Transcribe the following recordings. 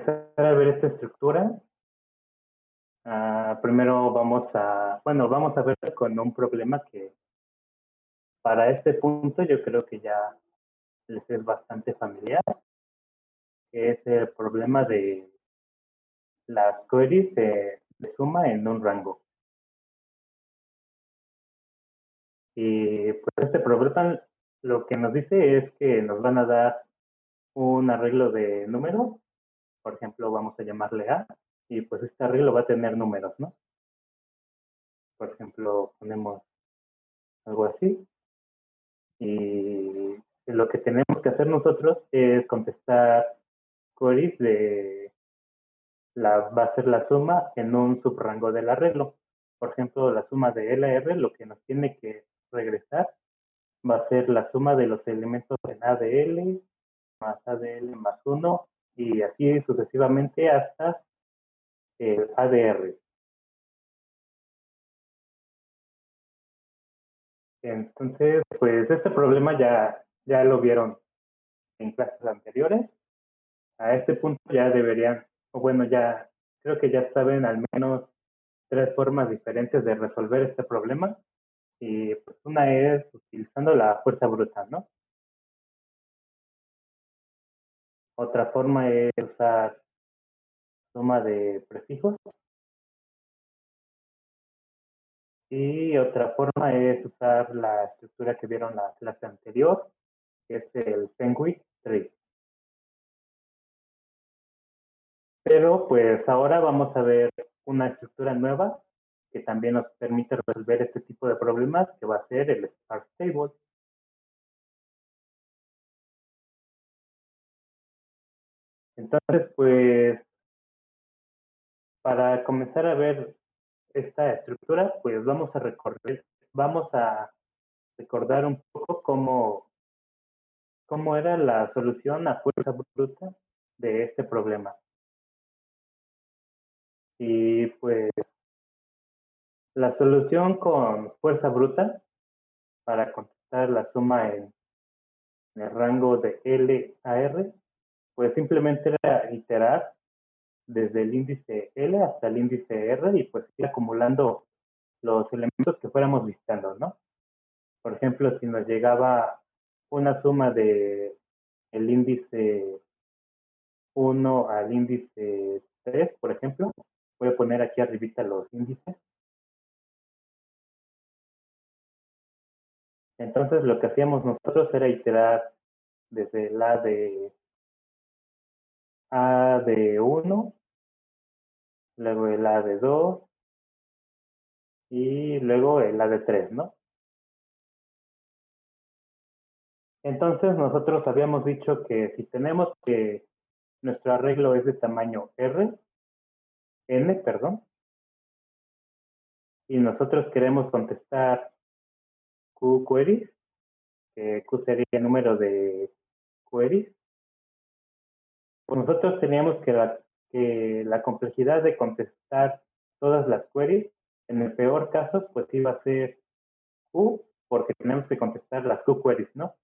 empezar a ver esta estructura, primero vamos a ver con un problema que para este punto yo creo que ya les es bastante familiar, que es el problema de las queries de suma en un rango. Y pues este problema lo que nos dice es que nos van a dar un arreglo de números, por ejemplo, vamos a llamarle A, y pues este arreglo va a tener números, ¿no? Por ejemplo, ponemos algo así, y lo que tenemos que hacer nosotros es contestar queries va a ser la suma en un subrango del arreglo. Por ejemplo, la suma de LR, lo que nos tiene que regresar va a ser la suma de los elementos en ADL más ADL más 1 y así sucesivamente hasta el ADR. Entonces, pues este problema ya lo vieron en clases anteriores. A este punto ya deberían, o bueno, ya creo que ya saben al menos 3 formas diferentes de resolver este problema. Y pues una es utilizando la fuerza bruta, ¿no? Otra forma es usar suma de prefijos. Y otra forma es usar la estructura que vieron la clase anterior, que es el Fenwick Tree. Pero pues ahora vamos a ver una estructura nueva que también nos permite resolver este tipo de problemas, que va a ser el Sparse Table. Entonces, pues, para comenzar a ver esta estructura, pues vamos a recordar un poco cómo era la solución a fuerza bruta de este problema. Y pues la solución con fuerza bruta para contestar la suma en el rango de L a R, pues simplemente era iterar desde el índice L hasta el índice R y pues ir acumulando los elementos que fuéramos visitando, ¿no? Por ejemplo, si nos llegaba una suma de el índice 1 al índice 3, por ejemplo, voy a poner aquí arribita los índices. Entonces lo que hacíamos nosotros era iterar desde A de 1, luego el A de 2 y luego el A de 3, ¿no? Entonces nosotros habíamos dicho que si tenemos que nuestro arreglo es de tamaño n, perdón, y nosotros queremos contestar Q queries, que Q sería el número de queries, pues nosotros teníamos que la complejidad de contestar todas las queries, en el peor caso, pues iba a ser Q, porque tenemos que contestar las Q queries, ¿no?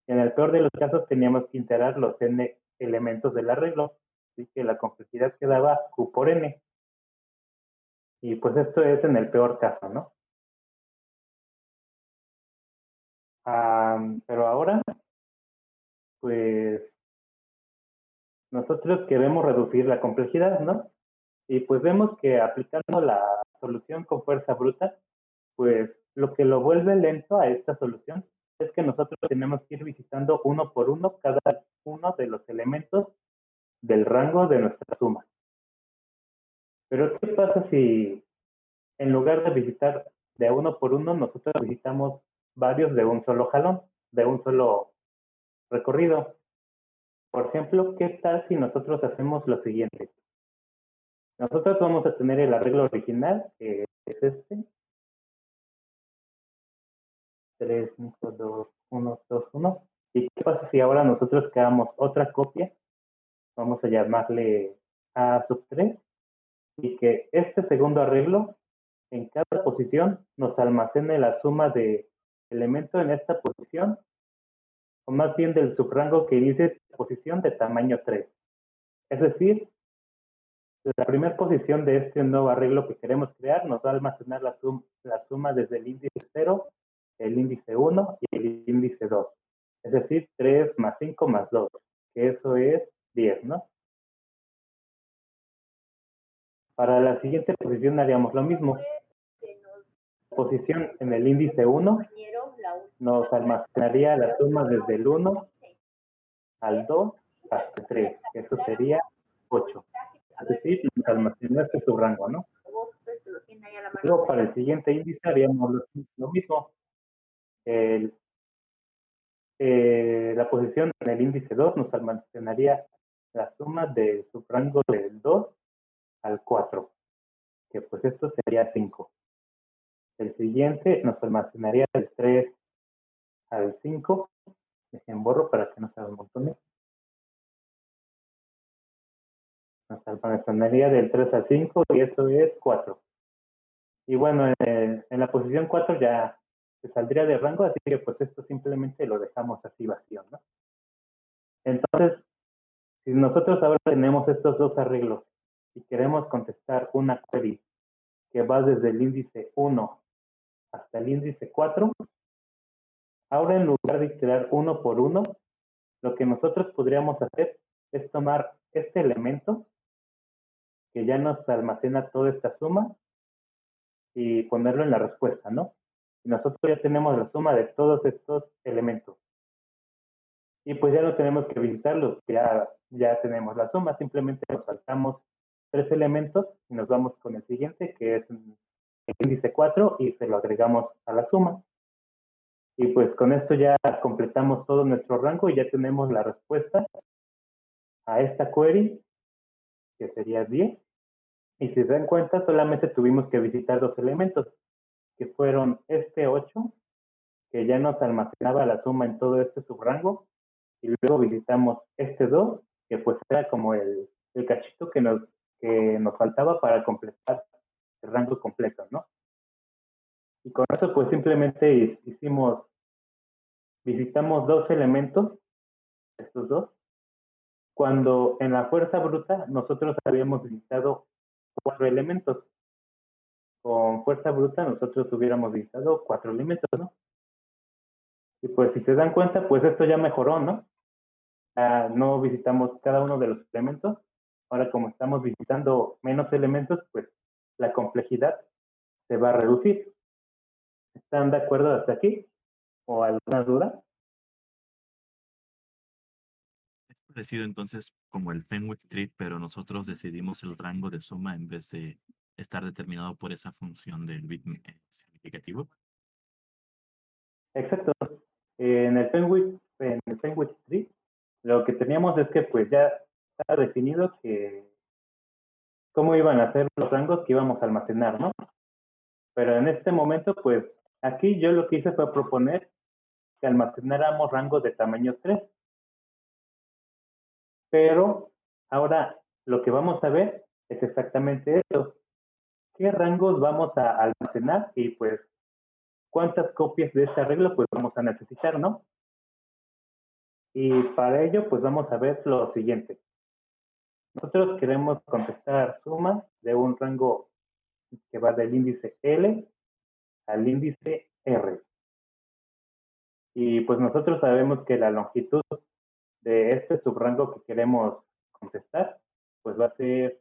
En el peor de los casos teníamos que integrar los n elementos del arreglo, así que la complejidad quedaba Q por n. Y pues esto es en el peor caso, ¿no? Pero ahora, pues nosotros queremos reducir la complejidad, ¿no? Y pues vemos que aplicando la solución con fuerza bruta, pues lo que lo vuelve lento a esta solución es que nosotros tenemos que ir visitando uno por uno cada uno de los elementos del rango de nuestra suma. Pero ¿qué pasa si en lugar de visitar de uno por uno, nosotros visitamos varios de un solo jalón, de un solo recorrido? Por ejemplo, ¿qué tal si nosotros hacemos lo siguiente? Nosotros vamos a tener el arreglo original, que es este, 3, 5, 2, 1, 2, 1. ¿Y qué pasa si ahora nosotros creamos otra copia? Vamos a llamarle A sub 3 y que este segundo arreglo en cada posición nos almacene la suma de elemento en esta posición, o más bien del subrango que dice posición de tamaño 3. Es decir, La primera posición de este nuevo arreglo que queremos crear nos va a almacenar la suma desde el índice 0, el índice 1 y el índice 2. Es decir, 3 más 5 más 2, que eso es 10, ¿no? Para la siguiente posición haríamos lo mismo. Posición en el índice 1 nos almacenaría la suma desde el 1 al 2 hasta 3, que eso sería 8. Es decir, nos almacenó este subrango, ¿no? Luego para el siguiente índice haríamos lo mismo. La posición en el índice 2 nos almacenaría la suma del subrango del 2 al 4, que pues esto sería 5. El siguiente nos almacenaría del 3 al 5. Dejen borro para que no se haga un montón. Nos almacenaría del 3 al 5 y eso es 4. Y bueno, en la posición 4 ya se saldría de rango, así que pues esto simplemente lo dejamos así vacío, ¿no? Entonces, si nosotros ahora tenemos estos dos arreglos y queremos contestar una query que va desde el índice 1 hasta el índice 4, ahora en lugar de iterar uno por uno, lo que nosotros podríamos hacer es tomar este elemento que ya nos almacena toda esta suma y ponerlo en la respuesta, ¿no? Y nosotros ya tenemos la suma de todos estos elementos. Y pues ya no tenemos que visitarlos, ya tenemos la suma, simplemente nos saltamos 3 elementos y nos vamos con el siguiente, que es el índice 4, y se lo agregamos a la suma. Y pues con esto ya completamos todo nuestro rango y ya tenemos la respuesta a esta query, que sería 10. Y si se dan cuenta, solamente tuvimos que visitar 2 elementos, que fueron este 8, que ya nos almacenaba la suma en todo este subrango, y luego visitamos este 2, que pues era como el cachito que nos faltaba para completar el rango completo, ¿no? Y con eso pues simplemente visitamos 2 elementos, estos 2, cuando en la fuerza bruta nosotros habíamos visitado 4 elementos. Con fuerza bruta nosotros hubiéramos visitado 4 elementos, ¿no? Y pues si se dan cuenta, pues esto ya mejoró, ¿no? No visitamos cada uno de los elementos. Ahora como estamos visitando menos elementos, pues la complejidad se va a reducir. ¿Están de acuerdo hasta aquí? ¿O alguna duda? Es parecido entonces como el Fenwick Tree, pero nosotros decidimos el rango de suma en vez de estar determinado por esa función del bit significativo. Exacto. En el Fenwick Tree, lo que teníamos es que pues ya estaba definido que cómo iban a ser los rangos que íbamos a almacenar, ¿no? Pero en este momento, pues aquí yo lo que hice fue proponer que almacenáramos rangos de tamaño 3. Pero ahora lo que vamos a ver es exactamente eso. ¿Qué rangos vamos a almacenar? Y pues, ¿cuántas copias de este arreglo pues vamos a necesitar, no? Y para ello, pues vamos a ver lo siguiente. Nosotros queremos contestar sumas de un rango que va del índice L al índice R. Y pues nosotros sabemos que la longitud de este subrango que queremos contestar, pues va a ser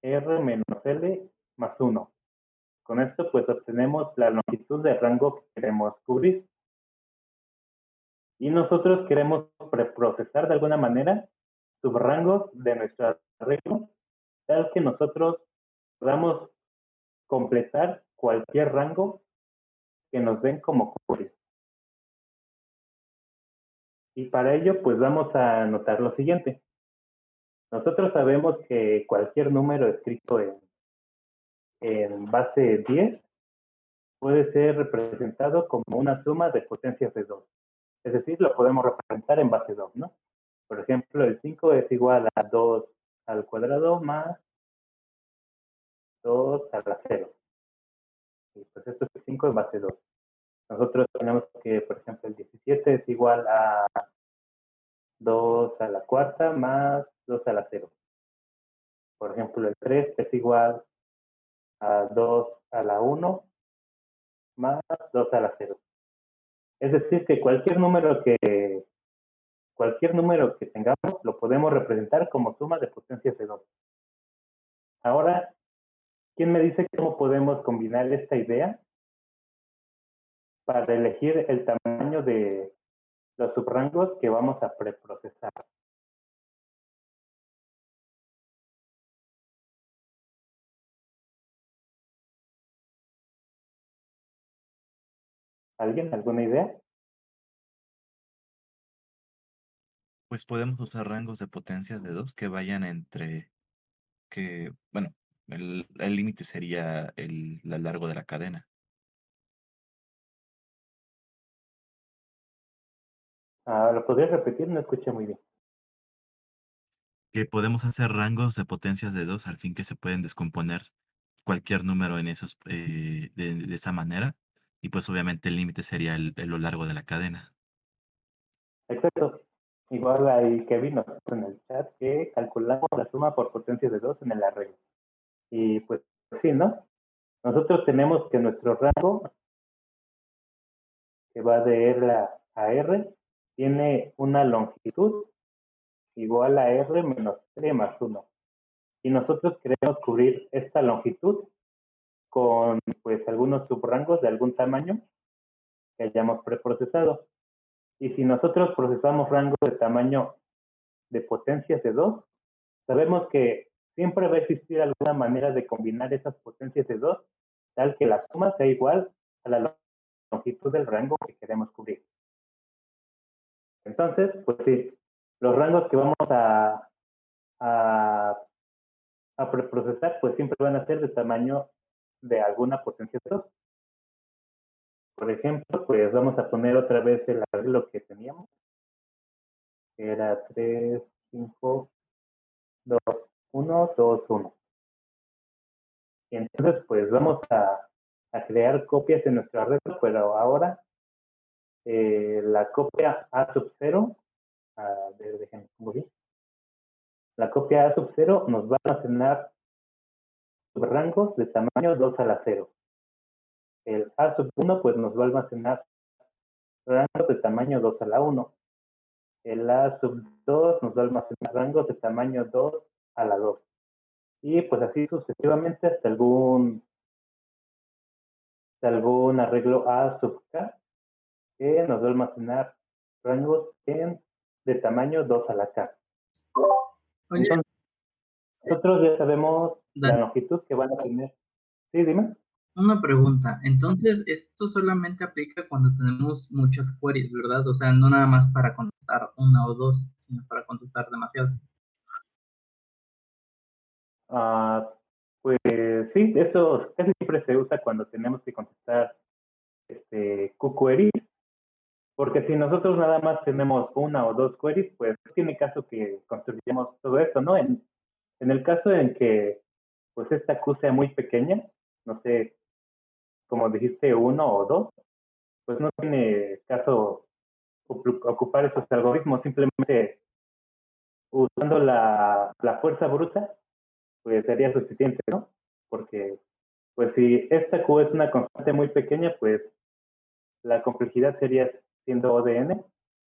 R menos L más 1. Con esto pues obtenemos la longitud del rango que queremos cubrir. Y nosotros queremos preprocesar de alguna manera subrangos de nuestro arreglo, tal que nosotros podamos completar cualquier rango que nos den como query. Y para ello pues vamos a anotar lo siguiente. Nosotros sabemos que cualquier número escrito en base 10 puede ser representado como una suma de potencias de 2. Es decir, lo podemos representar en base 2, ¿no? Por ejemplo, el 5 es igual a 2 al cuadrado más 2 a la 0. Y pues esto es 5 en base 2. Nosotros tenemos que, por ejemplo, el 17 es igual a 2 a la cuarta más 2 a la 0. Por ejemplo, el 3 es igual a 2 a la 1 más 2 a la 0. Es decir, que cualquier número que tengamos lo podemos representar como suma de potencias de 2. Ahora, ¿quién me dice cómo podemos combinar esta idea para elegir el tamaño de los subrangos que vamos a preprocesar? ¿Alguien? ¿Alguna idea? Pues podemos usar rangos de potencias de 2 que vayan entre, bueno, el límite sería el largo de la cadena. ¿Lo podrías repetir? No escuché muy bien. Que podemos hacer rangos de potencias de 2 al fin que se pueden descomponer cualquier número en esos, de esa manera. Y pues obviamente el límite sería lo largo de la cadena. Exacto. Igual ahí Kevin nos puso en el chat que calculamos la suma por potencias de 2 en el arreglo. Y pues sí, ¿no? Nosotros tenemos que nuestro rango, que va de R a R, tiene una longitud igual a R menos R más 1. Y nosotros queremos cubrir esta longitud con pues algunos subrangos de algún tamaño que hayamos preprocesado. Y si nosotros procesamos rangos de tamaño de potencias de 2, sabemos que siempre va a existir alguna manera de combinar esas potencias de 2, tal que la suma sea igual a la longitud del rango que queremos cubrir. Entonces, pues sí, los rangos que vamos a, a preprocesar, pues siempre van a ser de tamaño de alguna potencia de 2. Por ejemplo, pues vamos a poner otra vez el arreglo que teníamos, que era 3, 5, 2, 1, 2, 1. Y entonces, pues vamos a crear copias de nuestro arreglo, pero ahora la copia A sub 0, déjenme pongo bien. La copia A sub 0 nos va a almacenar subrangos de tamaño 2 a la 0. El A sub 1 pues nos va a almacenar rangos de tamaño 2 a la 1. El A sub 2 nos va a almacenar rangos de tamaño 2 a la 2. Y pues así sucesivamente hasta algún arreglo A sub K que nos va a almacenar rangos de tamaño 2 a la K. Oye, Entonces, nosotros ya sabemos la Dani, longitud que van a tener. Sí, dime. una pregunta. Entonces, esto solamente aplica cuando tenemos muchas queries, ¿verdad? O sea, no nada más para contestar una o dos, sino para contestar demasiadas. Pues sí, eso casi siempre se usa cuando tenemos que contestar QQeries, porque si nosotros nada más tenemos una o dos queries, pues no tiene caso que construyamos todo esto, ¿no? En el caso en que pues esta Q sea muy pequeña, no sé, como dijiste, uno o dos, pues no tiene caso ocupar esos algoritmos, simplemente usando la fuerza bruta, pues sería suficiente, ¿no? Porque pues si esta Q es una constante muy pequeña, pues la complejidad sería siendo O de n.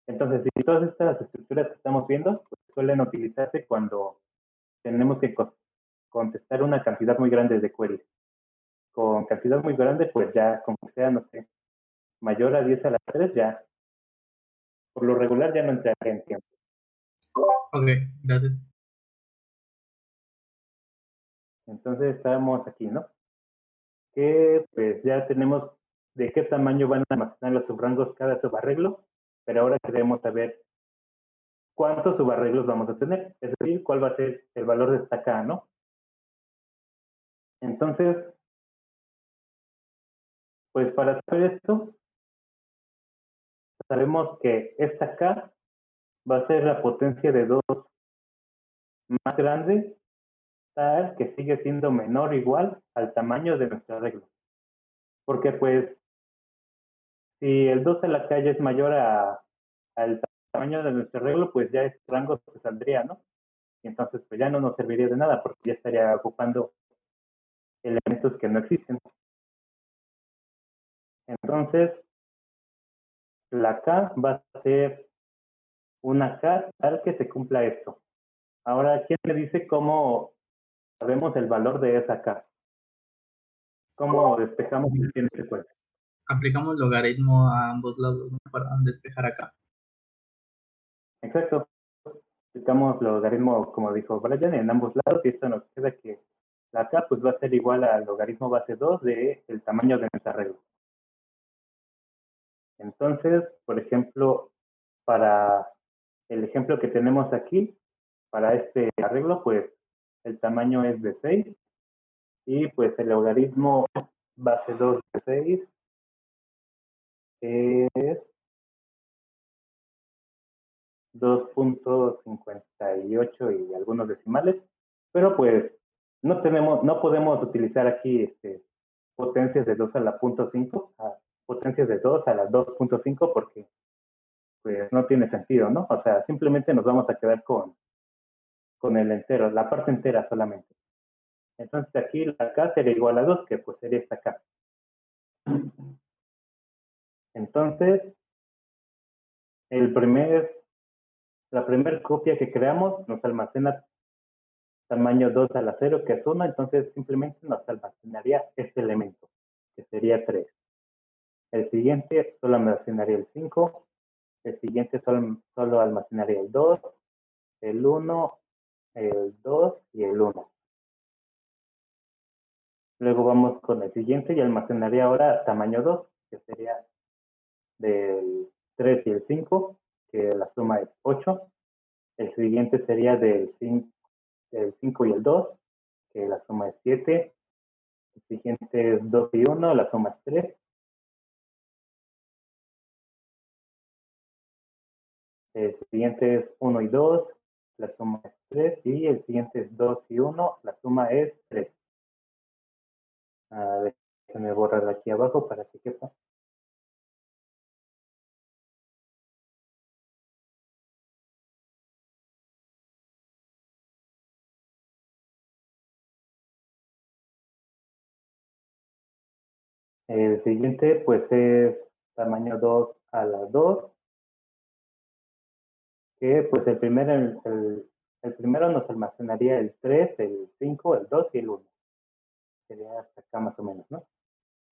Entonces, si todas estas estructuras que estamos viendo pues, suelen utilizarse cuando tenemos que contestar una cantidad muy grande de queries. Con cantidad muy grande, pues ya, como sea, no sé, mayor a 10 a la 3, ya, por lo regular ya no entraría en tiempo. Ok, gracias. Entonces, estamos aquí, ¿no? Que pues ya tenemos de qué tamaño van a almacenar los subrangos cada subarreglo, pero ahora queremos saber cuántos subarreglos vamos a tener, es decir, cuál va a ser el valor de esta K, ¿no? Entonces, pues para saber esto, sabemos que esta K va a ser la potencia de 2 más grande, tal que sigue siendo menor o igual al tamaño de nuestro arreglo. Porque pues, si el 2 a la K ya es mayor al tamaño de nuestro arreglo, pues ya este rango se saldría, ¿no? y entonces pues ya no nos serviría de nada porque ya estaría ocupando elementos que no existen. Entonces, la K va a ser una K tal que se cumpla esto. Ahora, ¿quién me dice cómo sabemos el valor de esa K? ¿Cómo despejamos el que se cuenta? Aplicamos logaritmo a ambos lados, ¿no? Para despejar acá. Exacto. Aplicamos logaritmo, como dijo Brian, en ambos lados y esto nos queda que la K pues va a ser igual al logaritmo base 2 del tamaño de nuestra regla. Entonces, por ejemplo, para el ejemplo que tenemos aquí, para este arreglo, pues el tamaño es de 6 y pues el logaritmo base 2 de 6 es 2.58 y algunos decimales, pero pues no podemos utilizar aquí potencias de 2 a la punto 5, potencias de 2 a la 2.5 porque pues no tiene sentido, ¿no? O sea, simplemente nos vamos a quedar con el entero, la parte entera solamente. Entonces aquí la K sería igual a 2, que pues sería esta K. Entonces, la primera copia que creamos nos almacena tamaño 2 a la 0, que es 1, entonces simplemente nos almacenaría este elemento, que sería 3. El siguiente solo almacenaría el 5, el siguiente solo almacenaría el 2, el 1, el 2 y el 1. Luego vamos con el siguiente y almacenaría ahora tamaño 2, que sería del 3 y el 5, que la suma es 8. El siguiente sería del 5 y el 2, que la suma es 7. El siguiente es 2 y 1, la suma es 3. El siguiente es 1 y 2, la suma es 3. Y el siguiente es 2 y 1, la suma es 3. A ver, déjenme borrar aquí abajo para que quepa. El siguiente pues es tamaño 2 a la 2, que pues el primero nos almacenaría el 3, el 5, el 2 y el 1. Sería hasta acá más o menos, ¿no?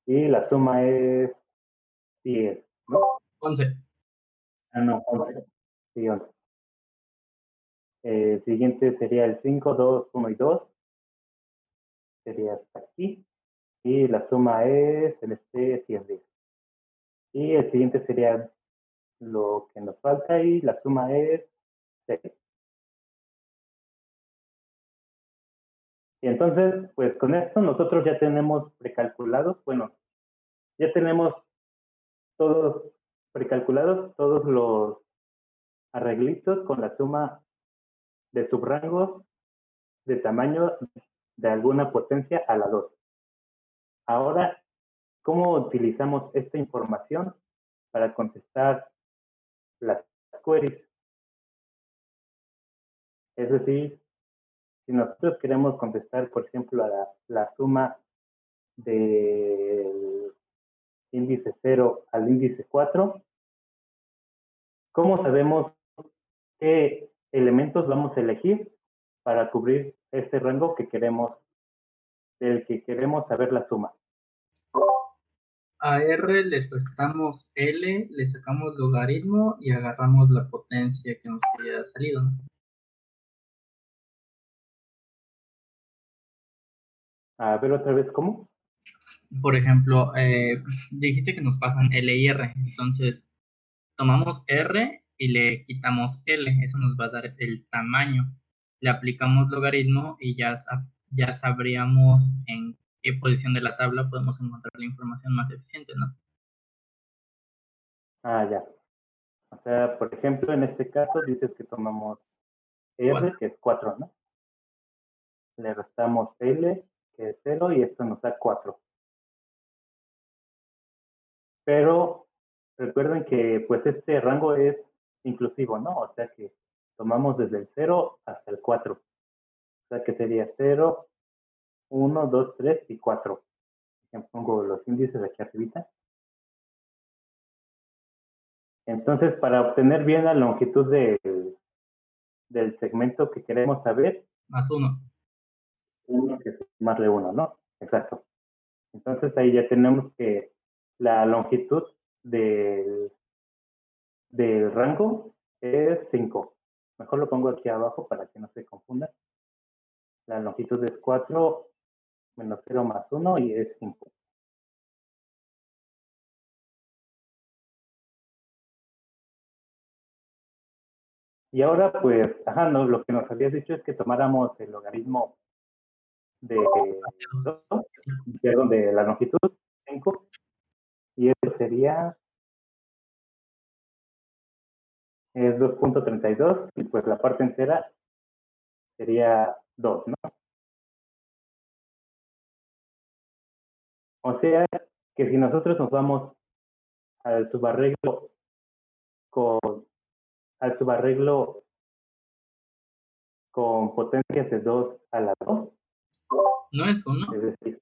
Y la suma es 10, ¿no? 11. Ah, no, 11. Sí, 11. El siguiente sería el 5, 2, 1 y 2. Sería hasta aquí. Y la suma es en este 10. Y el siguiente sería lo que nos falta y la suma es 6. Y entonces, pues con esto nosotros ya tenemos precalculados, bueno, ya tenemos todos precalculados, todos los arreglitos con la suma de subrangos de tamaño de alguna potencia a la 2. Ahora, ¿cómo utilizamos esta información para contestar las queries? Es decir, si nosotros queremos contestar, por ejemplo, a la suma del índice 0 al índice 4, ¿cómo sabemos qué elementos vamos a elegir para cubrir este rango del que queremos saber la suma? A R le restamos L, le sacamos logaritmo y agarramos la potencia que nos haya salido, ¿no? A ver otra vez cómo. Por ejemplo, dijiste que nos pasan L y R, entonces tomamos R y le quitamos L, eso nos va a dar el tamaño. Le aplicamos logaritmo y ya sabríamos en qué posición de la tabla podemos encontrar la información más eficiente, ¿no? Ah, ya. O sea, por ejemplo, en este caso dices que tomamos R, que es 4, ¿no? Le restamos L, que es 0, y esto nos da 4. Pero recuerden que pues este rango es inclusivo, ¿no? O sea que tomamos desde el 0 hasta el 4. O sea que sería 0, 1, 2, 3 y 4. Pongo los índices aquí arribita. Entonces, para obtener bien la longitud del segmento que queremos saber, Más 1. tenemos que sumarle 1, ¿no? Exacto. Entonces, ahí ya tenemos que la longitud del rango es 5. Mejor lo pongo aquí abajo para que no se confunda. La longitud es 4 menos 0 más 1 y es 5. Y ahora, pues, no, lo que nos habías dicho es que tomáramos el logaritmo de la longitud 5, y eso sería es 2.32, y pues la parte entera sería 2, ¿no? O sea que si nosotros nos vamos al subarreglo con potencias de 2 a la 2, ¿no es 1? es decir,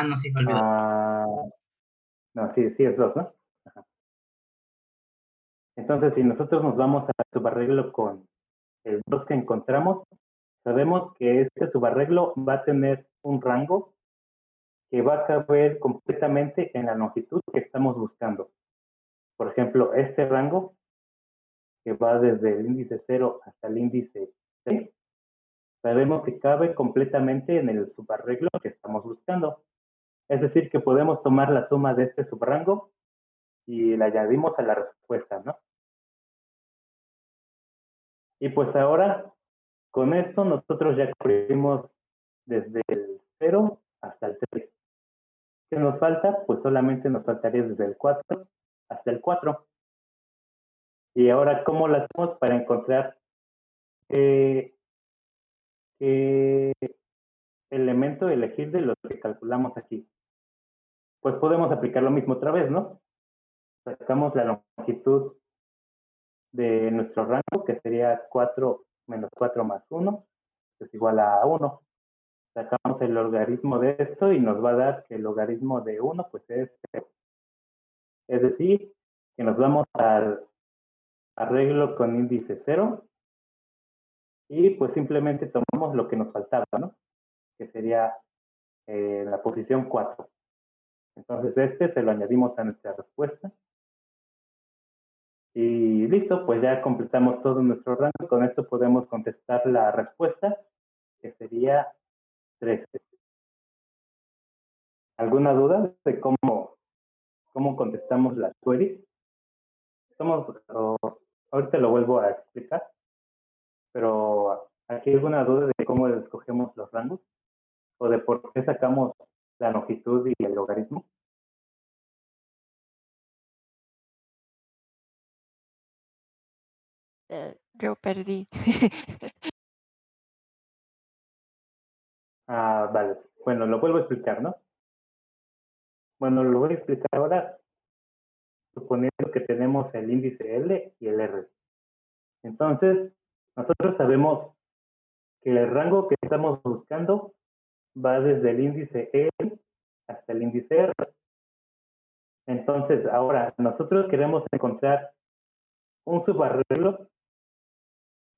no, sí, olvidé. No, sí es 2, ¿no? Ajá. Entonces, si nosotros nos vamos al subarreglo con el 2 que encontramos, sabemos que este subarreglo va a tener un rango que va a caber completamente en la longitud que estamos buscando. Por ejemplo, este rango, que va desde el índice 0 hasta el índice 6, sabemos que cabe completamente en el subarreglo que estamos buscando. Es decir, que podemos tomar la suma de este subrango y la añadimos a la respuesta, ¿no? Y pues ahora, con esto nosotros ya cubrimos desde el 0 hasta el 3. ¿Qué nos falta? Pues solamente nos faltaría desde el 4 hasta el 4. Y ahora, ¿cómo lo hacemos para encontrar qué elemento elegir de los que calculamos aquí? Pues podemos aplicar lo mismo otra vez, ¿no? Sacamos la longitud de nuestro rango, que sería 4 menos 4 más 1, que es igual a 1. Sacamos el logaritmo de esto y nos va a dar que el logaritmo de 1 pues es 0. Es decir, que nos vamos al arreglo con índice 0 y pues simplemente tomamos lo que nos faltaba, ¿no? Que sería la posición 4. Entonces este se lo añadimos a nuestra respuesta. Y listo, pues ya completamos todo nuestro rango. Con esto podemos contestar la respuesta, que sería 13. ¿Alguna duda de cómo contestamos las queries? Ahorita lo vuelvo a explicar, pero ¿aquí hay alguna duda de cómo escogemos los rangos? ¿O de por qué sacamos la longitud y el logaritmo? Yo perdí. Vale. Bueno, lo vuelvo a explicar, ¿no? Bueno, lo voy a explicar ahora suponiendo que tenemos el índice L y el R. Entonces, nosotros sabemos que el rango que estamos buscando va desde el índice L hasta el índice R. Entonces, ahora, nosotros queremos encontrar un subarreglo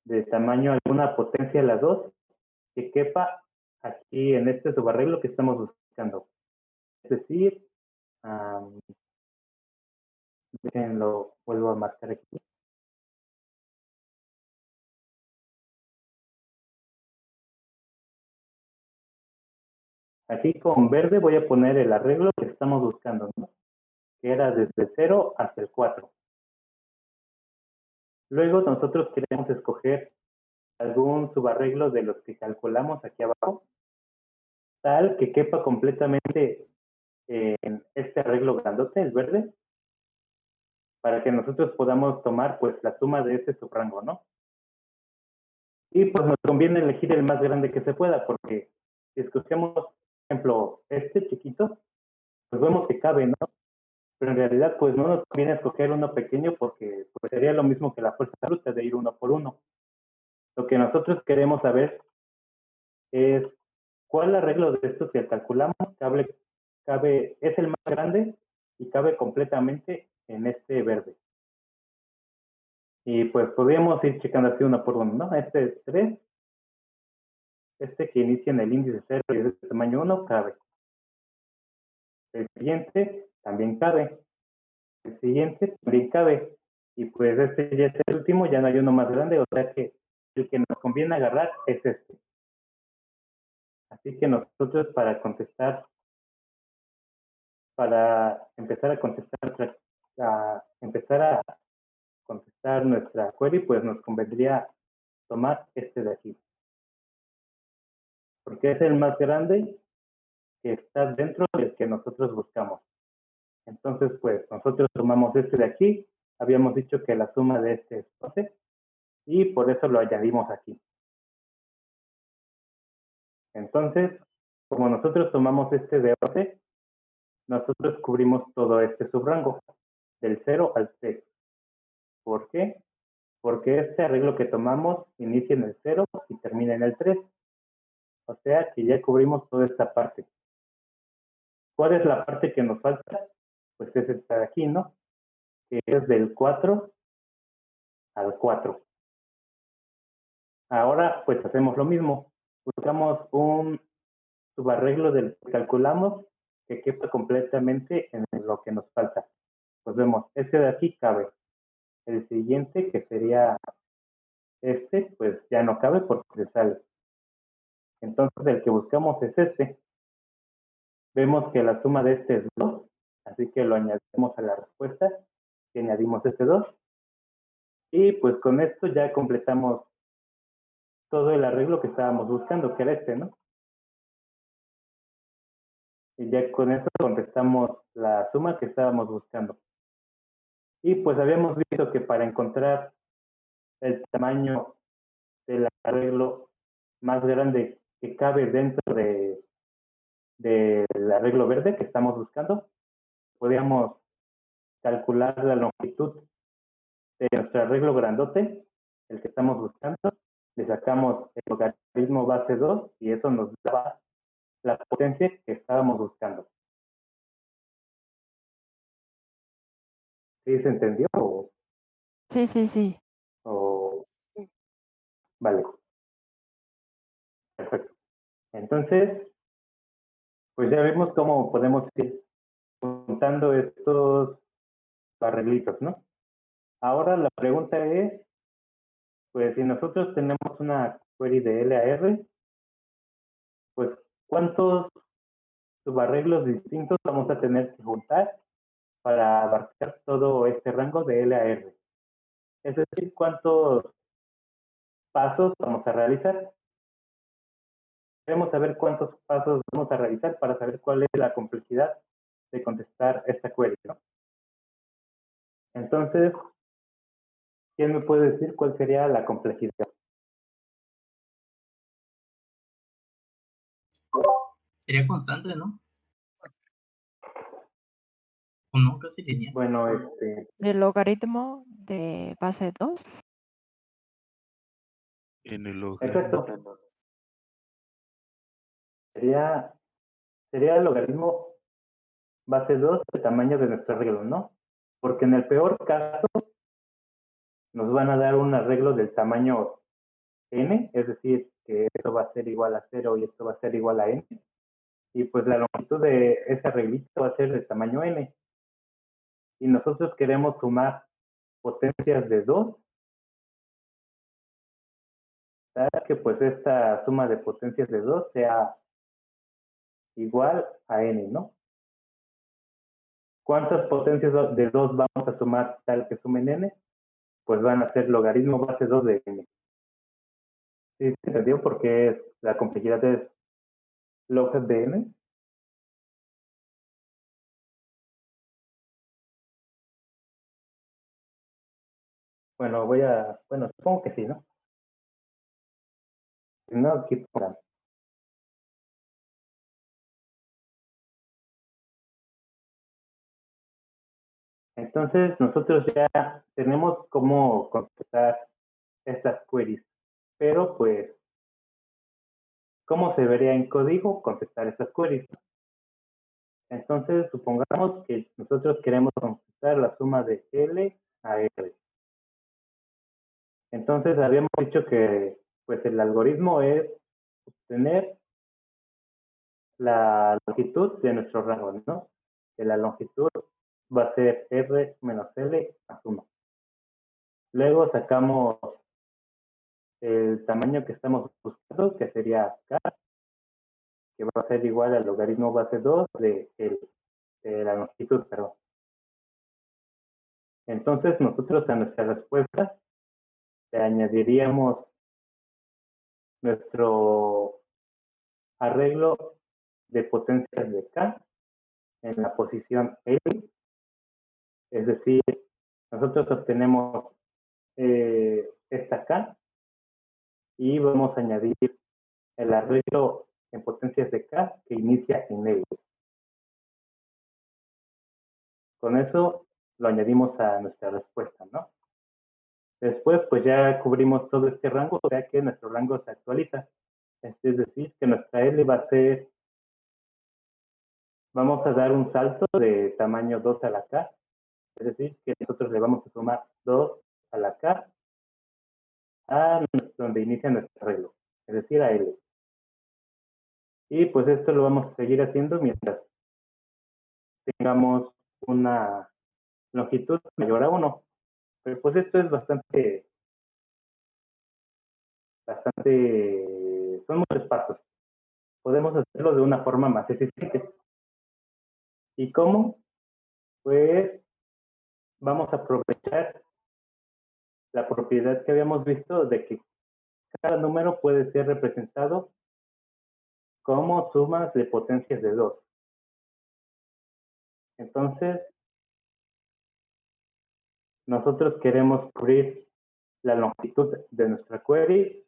de tamaño alguna potencia a la 2 que quepa aquí en este subarreglo que estamos buscando. Es decir, lo vuelvo a marcar aquí. Aquí con verde voy a poner el arreglo que estamos buscando, ¿no? Que era desde 0 hasta el 4. Luego nosotros queremos escoger algún subarreglo de los que calculamos aquí abajo, tal que quepa completamente en este arreglo grandote, el verde, para que nosotros podamos tomar pues la suma de este subrango, ¿no? Y pues nos conviene elegir el más grande que se pueda, porque si escogemos, por ejemplo, este chiquito, pues vemos que cabe, ¿no? pero en realidad pues no nos conviene escoger uno pequeño porque pues, sería lo mismo que la fuerza bruta de ir uno por uno. Lo que nosotros queremos saber es cuál arreglo de estos que calculamos es el más grande y cabe completamente en este verde. Y pues podríamos ir checando así uno por uno, ¿no? Este es 3, este que inicia en el índice 0 y es de tamaño 1, cabe. El siguiente también cabe. El siguiente también cabe. Y pues este ya es el último, ya no hay uno más grande, o sea que el que nos conviene agarrar es este. Así que nosotros para empezar a contestar nuestra query, pues nos convendría tomar este de aquí. Porque es el más grande que está dentro del que nosotros buscamos. Entonces, pues nosotros tomamos este de aquí, habíamos dicho que la suma de este es 12 y por eso lo añadimos aquí. Entonces, como nosotros tomamos este de 12, nosotros cubrimos todo este subrango, del 0 al 3. ¿Por qué? Porque este arreglo que tomamos inicia en el 0 y termina en el 3. O sea que ya cubrimos toda esta parte. ¿Cuál es la parte que nos falta? Pues es esta de aquí, ¿no? Que es del 4 al 4. Ahora, pues hacemos lo mismo. Buscamos un subarreglo del que calculamos que quepa completamente en lo que nos falta. Pues vemos, este de aquí cabe. El siguiente, que sería este, pues ya no cabe porque se sale. Entonces, el que buscamos es este. Vemos que la suma de este es 2, así que lo añadimos a la respuesta y añadimos este 2. Y pues con esto ya completamos todo el arreglo que estábamos buscando, que era este, ¿no? Y ya con esto contestamos la suma que estábamos buscando. Y pues habíamos visto que para encontrar el tamaño del arreglo más grande que cabe dentro del arreglo verde que estamos buscando, podríamos calcular la longitud de nuestro arreglo grandote, el que estamos buscando, le sacamos el logaritmo base 2 y eso nos daba la potencia que estábamos buscando. ¿Sí se entendió? Sí, sí, sí. Vale, perfecto. Entonces, pues ya vemos cómo podemos ir juntando estos arreglitos, ¿no? Ahora la pregunta es, pues si nosotros tenemos una query de L a R, pues ¿cuántos subarreglos distintos vamos a tener que juntar para abarcar todo este rango de L a R? Es decir, ¿cuántos pasos vamos a realizar? Queremos saber cuántos pasos vamos a realizar para saber cuál es la complejidad de contestar esta query, ¿no? Entonces, ¿quién me puede decir cuál sería la complejidad? Sería constante, ¿no? O no, casi lineal. Bueno, ¿El logaritmo de base 2? En el exacto. logaritmo. Sería el logaritmo base 2 del tamaño de nuestro arreglo, ¿no? Porque en el peor caso nos van a dar un arreglo del tamaño n, es decir, que esto va a ser igual a 0 y esto va a ser igual a n. Y pues la longitud de ese arreglito va a ser de tamaño n. Y nosotros queremos sumar potencias de 2, para que pues esta suma de potencias de 2 sea igual a n, ¿no? ¿Cuántas potencias de 2 vamos a sumar tal que sumen n? Pues van a ser logaritmo base 2 de n. ¿Sí se entendió por qué la complejidad es log de n? Bueno, supongo que sí, ¿no? Si no, aquí pongan. Entonces, nosotros ya tenemos cómo contestar estas queries, pero pues, ¿cómo se vería en código contestar estas queries? Entonces, supongamos que nosotros queremos contestar la suma de L a R. Entonces, habíamos dicho que pues el algoritmo es obtener la longitud de nuestro rango, ¿no? Que la longitud va a ser R menos L más 1. Luego sacamos el tamaño que estamos buscando, que sería K, que va a ser igual al logaritmo base 2 de la longitud, perdón. Entonces, nosotros a nuestra respuesta le añadiríamos nuestro arreglo de potencias de K en la posición L, es decir, nosotros obtenemos esta K y vamos a añadir el arreglo en potencias de K que inicia en L. Con eso lo añadimos a nuestra respuesta, ¿no? Después, pues ya cubrimos todo este rango, o sea que nuestro rango se actualiza. Es decir, que nuestra L va a ser, vamos a dar un salto de tamaño 2 a la K, es decir, que nosotros le vamos a sumar 2 a la K a donde inicia nuestro arreglo, es decir, a L. Y pues esto lo vamos a seguir haciendo mientras tengamos una longitud mayor a 1. Pero pues esto es bastante, son muchos pasos. Podemos hacerlo de una forma más eficiente. ¿Y cómo? Pues vamos a aprovechar la propiedad que habíamos visto de que cada número puede ser representado como sumas de potencias de 2. Entonces, nosotros queremos cubrir la longitud de nuestra query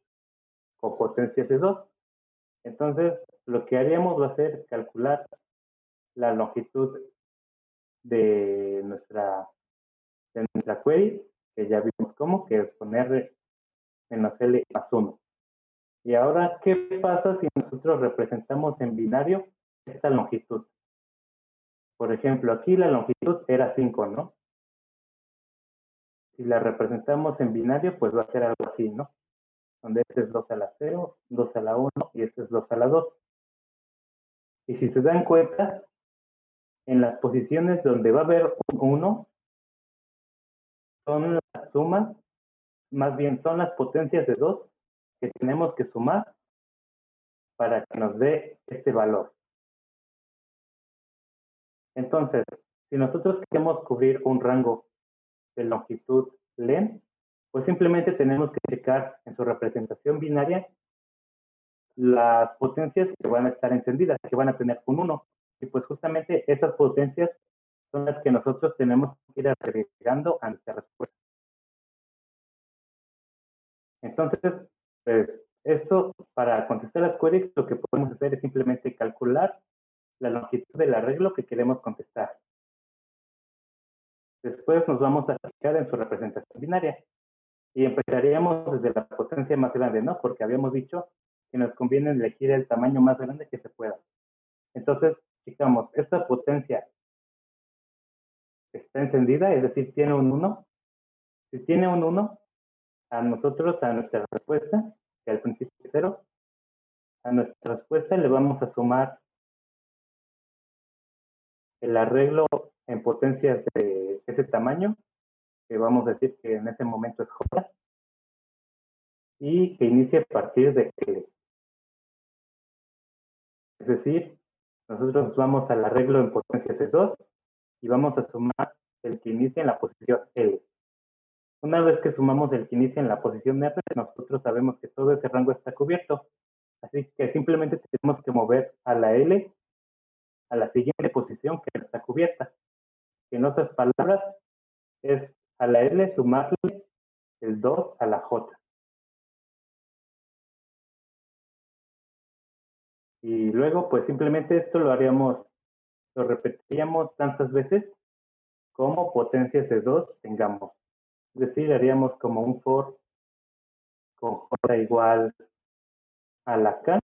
con potencias de 2. Entonces, lo que haríamos va a ser calcular la longitud de nuestra query, que ya vimos cómo, que es poner menos L más 1. Y ahora, ¿qué pasa si nosotros representamos en binario esta longitud? Por ejemplo, aquí la longitud era 5, ¿no? Si la representamos en binario, pues va a ser algo así, ¿no? Donde este es 2 a la 0, 2 a la 1 y este es 2 a la 2. Y si se dan cuenta, en las posiciones donde va a haber un 1, son las sumas, más bien son las potencias de 2 que tenemos que sumar para que nos dé este valor. Entonces, si nosotros queremos cubrir un rango de longitud len, pues simplemente tenemos que checar en su representación binaria las potencias que van a estar encendidas, que van a tener un 1. Y pues justamente esas potencias son las que nosotros tenemos que ir agregando a nuestra respuesta. Entonces, pues, esto para contestar las queries, lo que podemos hacer es simplemente calcular la longitud del arreglo que queremos contestar. Después nos vamos a fijar en su representación binaria y empezaríamos desde la potencia más grande, ¿no? Porque habíamos dicho que nos conviene elegir el tamaño más grande que se pueda. Entonces, fijamos, esta potencia está encendida, es decir, tiene un 1. Si tiene un 1, a nosotros, a nuestra respuesta, que al principio es 0, a nuestra respuesta le vamos a sumar el arreglo en potencias de ese tamaño, que vamos a decir que en ese momento es J, y que inicie a partir de L. Es decir, nosotros vamos al arreglo en potencias de 2 y vamos a sumar el que inicia en la posición L. Una vez que sumamos el que inicia en la posición R, nosotros sabemos que todo ese rango está cubierto. Así que simplemente tenemos que mover a la L a la siguiente posición que está cubierta. En otras palabras, es a la L sumarle el 2 a la J. Y luego, pues simplemente esto lo repetiríamos tantas veces como potencias de 2 tengamos. Es decir, haríamos como un for con j igual a la k,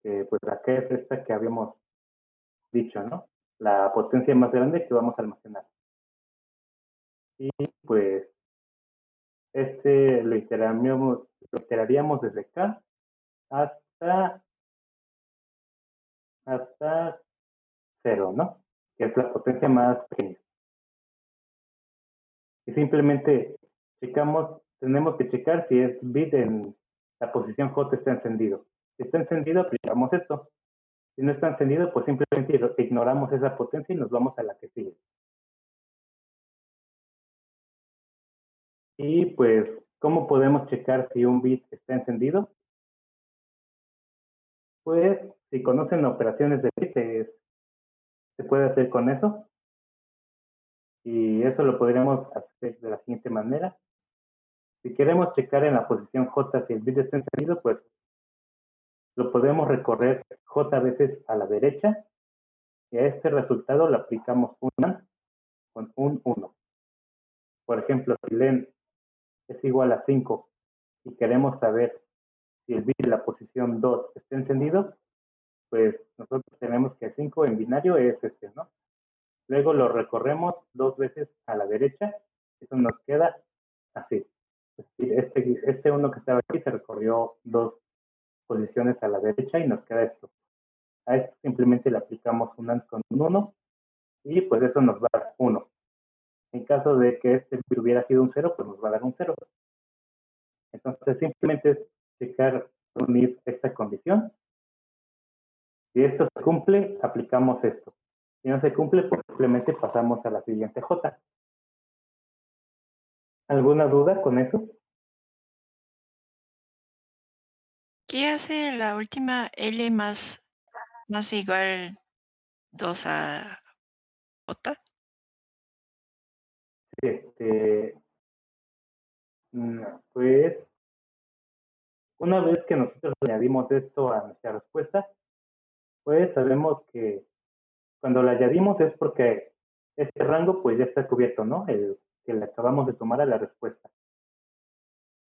que pues la k es esta que habíamos dicho, ¿no? La potencia más grande que vamos a almacenar. Y pues este lo iteraríamos desde k hasta 0, ¿no? Que es la potencia más pequeña. Y simplemente tenemos que checar si es bit en la posición J está encendido. Si está encendido, aplicamos esto. Si no está encendido, pues simplemente ignoramos esa potencia y nos vamos a la que sigue. Y pues, ¿cómo podemos checar si un bit está encendido? Pues, si conocen operaciones de bit, se puede hacer con eso. Y eso lo podríamos hacer de la siguiente manera. Si queremos checar en la posición J si el bit está encendido, pues lo podemos recorrer J veces a la derecha y a este resultado le aplicamos un AND con un 1. Por ejemplo, si len es igual a 5 y queremos saber si el bit de la posición 2 está encendido, pues nosotros tenemos que 5 en binario es este, ¿no? Luego lo recorremos 2 veces a la derecha, eso nos queda así. Es decir, este 1 que estaba aquí se recorrió 2 posiciones a la derecha y nos queda esto. A esto simplemente le aplicamos un AND con un 1 y pues eso nos va a dar 1. En caso de que este hubiera sido un 0, pues nos va a dar un 0. Entonces simplemente es checar, unir esta condición. Si esto se cumple, aplicamos esto. Si no se cumple, pues simplemente pasamos a la siguiente J. ¿Alguna duda con eso? ¿Qué hace la última L más igual 2 a J? Este, pues, una vez que nosotros añadimos esto a nuestra respuesta, pues sabemos que cuando la añadimos es porque este rango pues ya está cubierto, ¿no? El que le acabamos de tomar a la respuesta.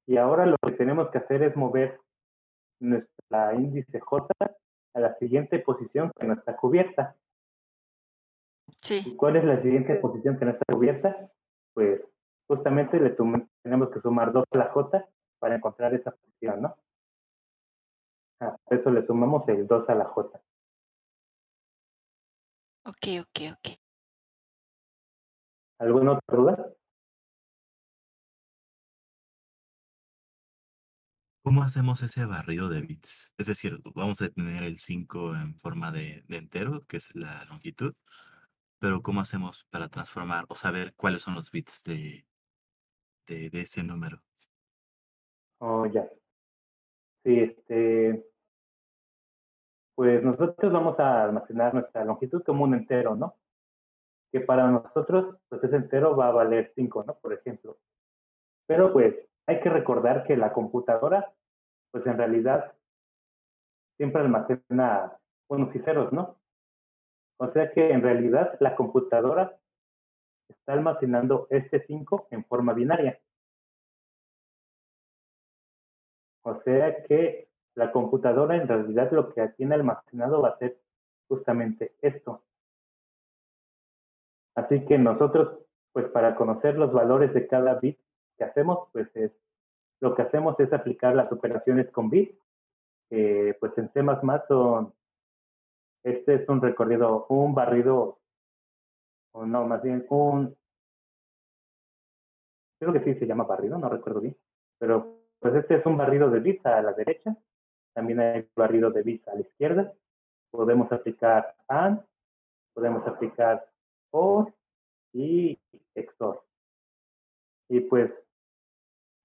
Y ahora lo que tenemos que hacer es mover nuestra índice J a la siguiente posición que no está cubierta. Sí. ¿Y cuál es la siguiente posición que no está cubierta? Pues justamente tenemos que sumar 2 a la J para encontrar esa posición, ¿no? Por eso le sumamos el 2 a la J. Ok. ¿Alguna otra duda? ¿Cómo hacemos ese barrido de bits? Es decir, vamos a tener el 5 en forma de entero, que es la longitud, pero ¿cómo hacemos para transformar o saber cuáles son los bits de ese número? Oh, ya. Sí, pues nosotros vamos a almacenar nuestra longitud como un entero, ¿no? Que para nosotros, pues ese entero va a valer 5, ¿no? Por ejemplo. Pero pues hay que recordar que la computadora, pues en realidad siempre almacena unos y ceros, ¿no? O sea que en realidad la computadora está almacenando este 5 en forma binaria. O sea que la computadora en realidad lo que tiene almacenado va a ser justamente esto. Así que nosotros, pues para conocer los valores de cada bit que hacemos, pues lo que hacemos es aplicar las operaciones con bits. Pues en C++ este es un recorrido, un barrido, o no, más bien creo que sí se llama barrido, no recuerdo bien, pero pues este es un barrido de bits a la derecha, también hay barrido de bits a la izquierda, podemos aplicar AND, podemos aplicar OR y XOR. Y pues,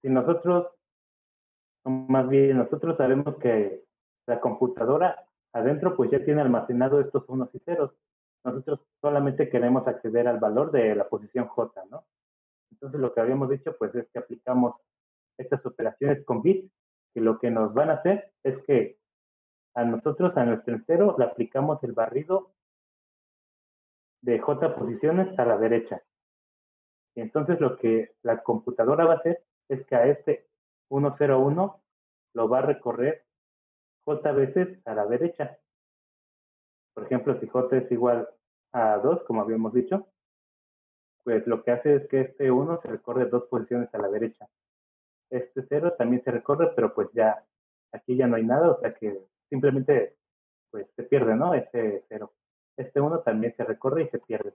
si nosotros, más bien nosotros sabemos que la computadora adentro pues ya tiene almacenado estos unos y ceros. Nosotros solamente queremos acceder al valor de la posición J, ¿no? Entonces lo que habíamos dicho pues es que aplicamos estas operaciones con bits, que lo que nos van a hacer es que a nosotros, a nuestro entero, le aplicamos el barrido de J posiciones a la derecha. Y entonces lo que la computadora va a hacer es que a este 101 lo va a recorrer j veces a la derecha. Por ejemplo, si j es igual a 2, como habíamos dicho, pues lo que hace es que este 1 se recorre 2 posiciones a la derecha. Este 0 también se recorre, pero pues ya aquí ya no hay nada, o sea que simplemente pues se pierde, ¿no? Este 0. Este 1 también se recorre y se pierde.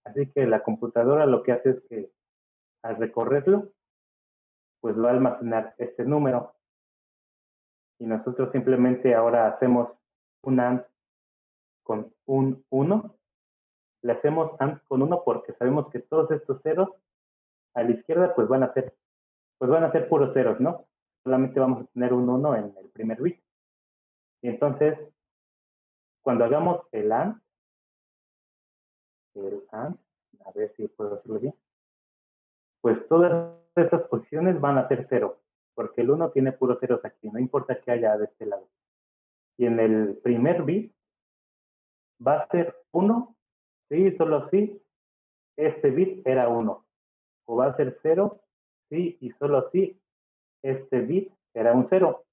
Así que la computadora lo que hace es que al recorrerlo, pues va a almacenar este número. Y nosotros simplemente ahora hacemos un AND con un 1. Le hacemos AND con 1 porque sabemos que todos estos ceros a la izquierda pues van a ser puros ceros, ¿no? Solamente vamos a tener un 1 en el primer bit. Y entonces, cuando hagamos el AND, a ver si puedo hacerlo bien, pues todas estas posiciones van a ser 0, porque el 1 tiene puros ceros aquí, no importa que haya de este lado. Y en el primer bit va a ser 1, sí, solo si este bit era 1. O va a ser 0, sí, y solo si este bit era un 0.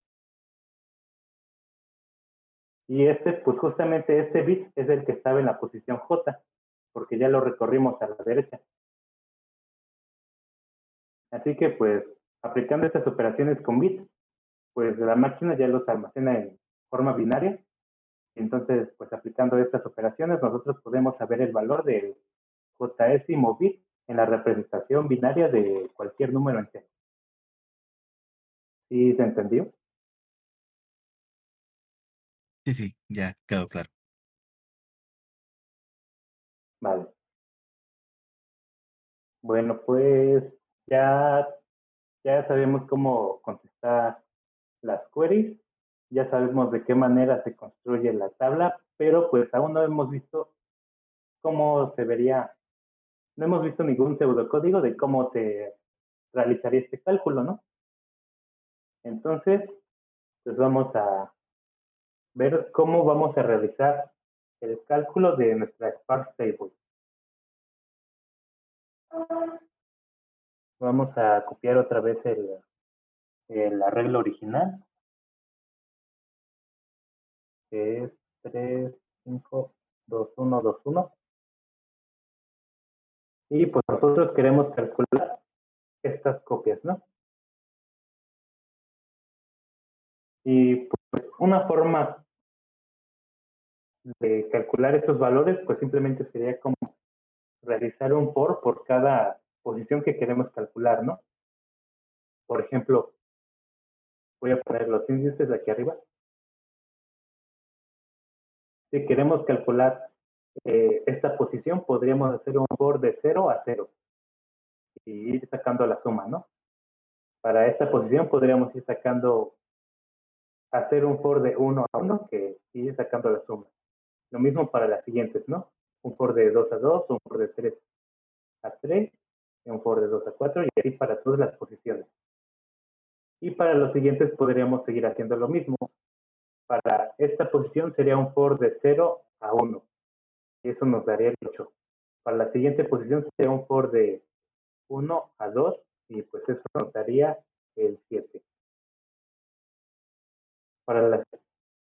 Y pues justamente este bit es el que estaba en la posición J, porque ya lo recorrimos a la derecha. Así que pues aplicando estas operaciones con bits, pues la máquina ya los almacena en forma binaria. Entonces, pues aplicando estas operaciones, nosotros podemos saber el valor del jésimo bit en la representación binaria de cualquier número entero. ¿Sí se entendió? Sí, ya quedó claro. Vale. Bueno, pues ya sabemos cómo contestar las queries, ya sabemos de qué manera se construye la tabla, pero pues aún no hemos visto cómo se vería, no hemos visto ningún pseudocódigo de cómo se realizaría este cálculo, ¿no? Entonces, pues vamos a ver cómo vamos a realizar el cálculo de nuestra sparse table. Vamos a copiar otra vez el arreglo original, que es 3, 5, 2, 1, 2, 1. Y pues nosotros queremos calcular estas copias, ¿no? Y pues una forma de calcular estos valores, pues simplemente sería como realizar un por cada posición que queremos calcular, ¿no? Por ejemplo, voy a poner los índices aquí arriba. Si queremos calcular esta posición, podríamos hacer un for de 0 a 0 y ir sacando la suma, ¿no? Para esta posición podríamos ir hacer un for de 1 a 1 que ir sacando la suma. Lo mismo para las siguientes, ¿no? Un for de 2 a 2, un for de 3 a 3, un for de 2 a 4 y así para todas las posiciones. Y para los siguientes podríamos seguir haciendo lo mismo. Para esta posición sería un for de 0 a 1 y eso nos daría el 8. Para la siguiente posición sería un for de 1 a 2 y pues eso nos daría el 7.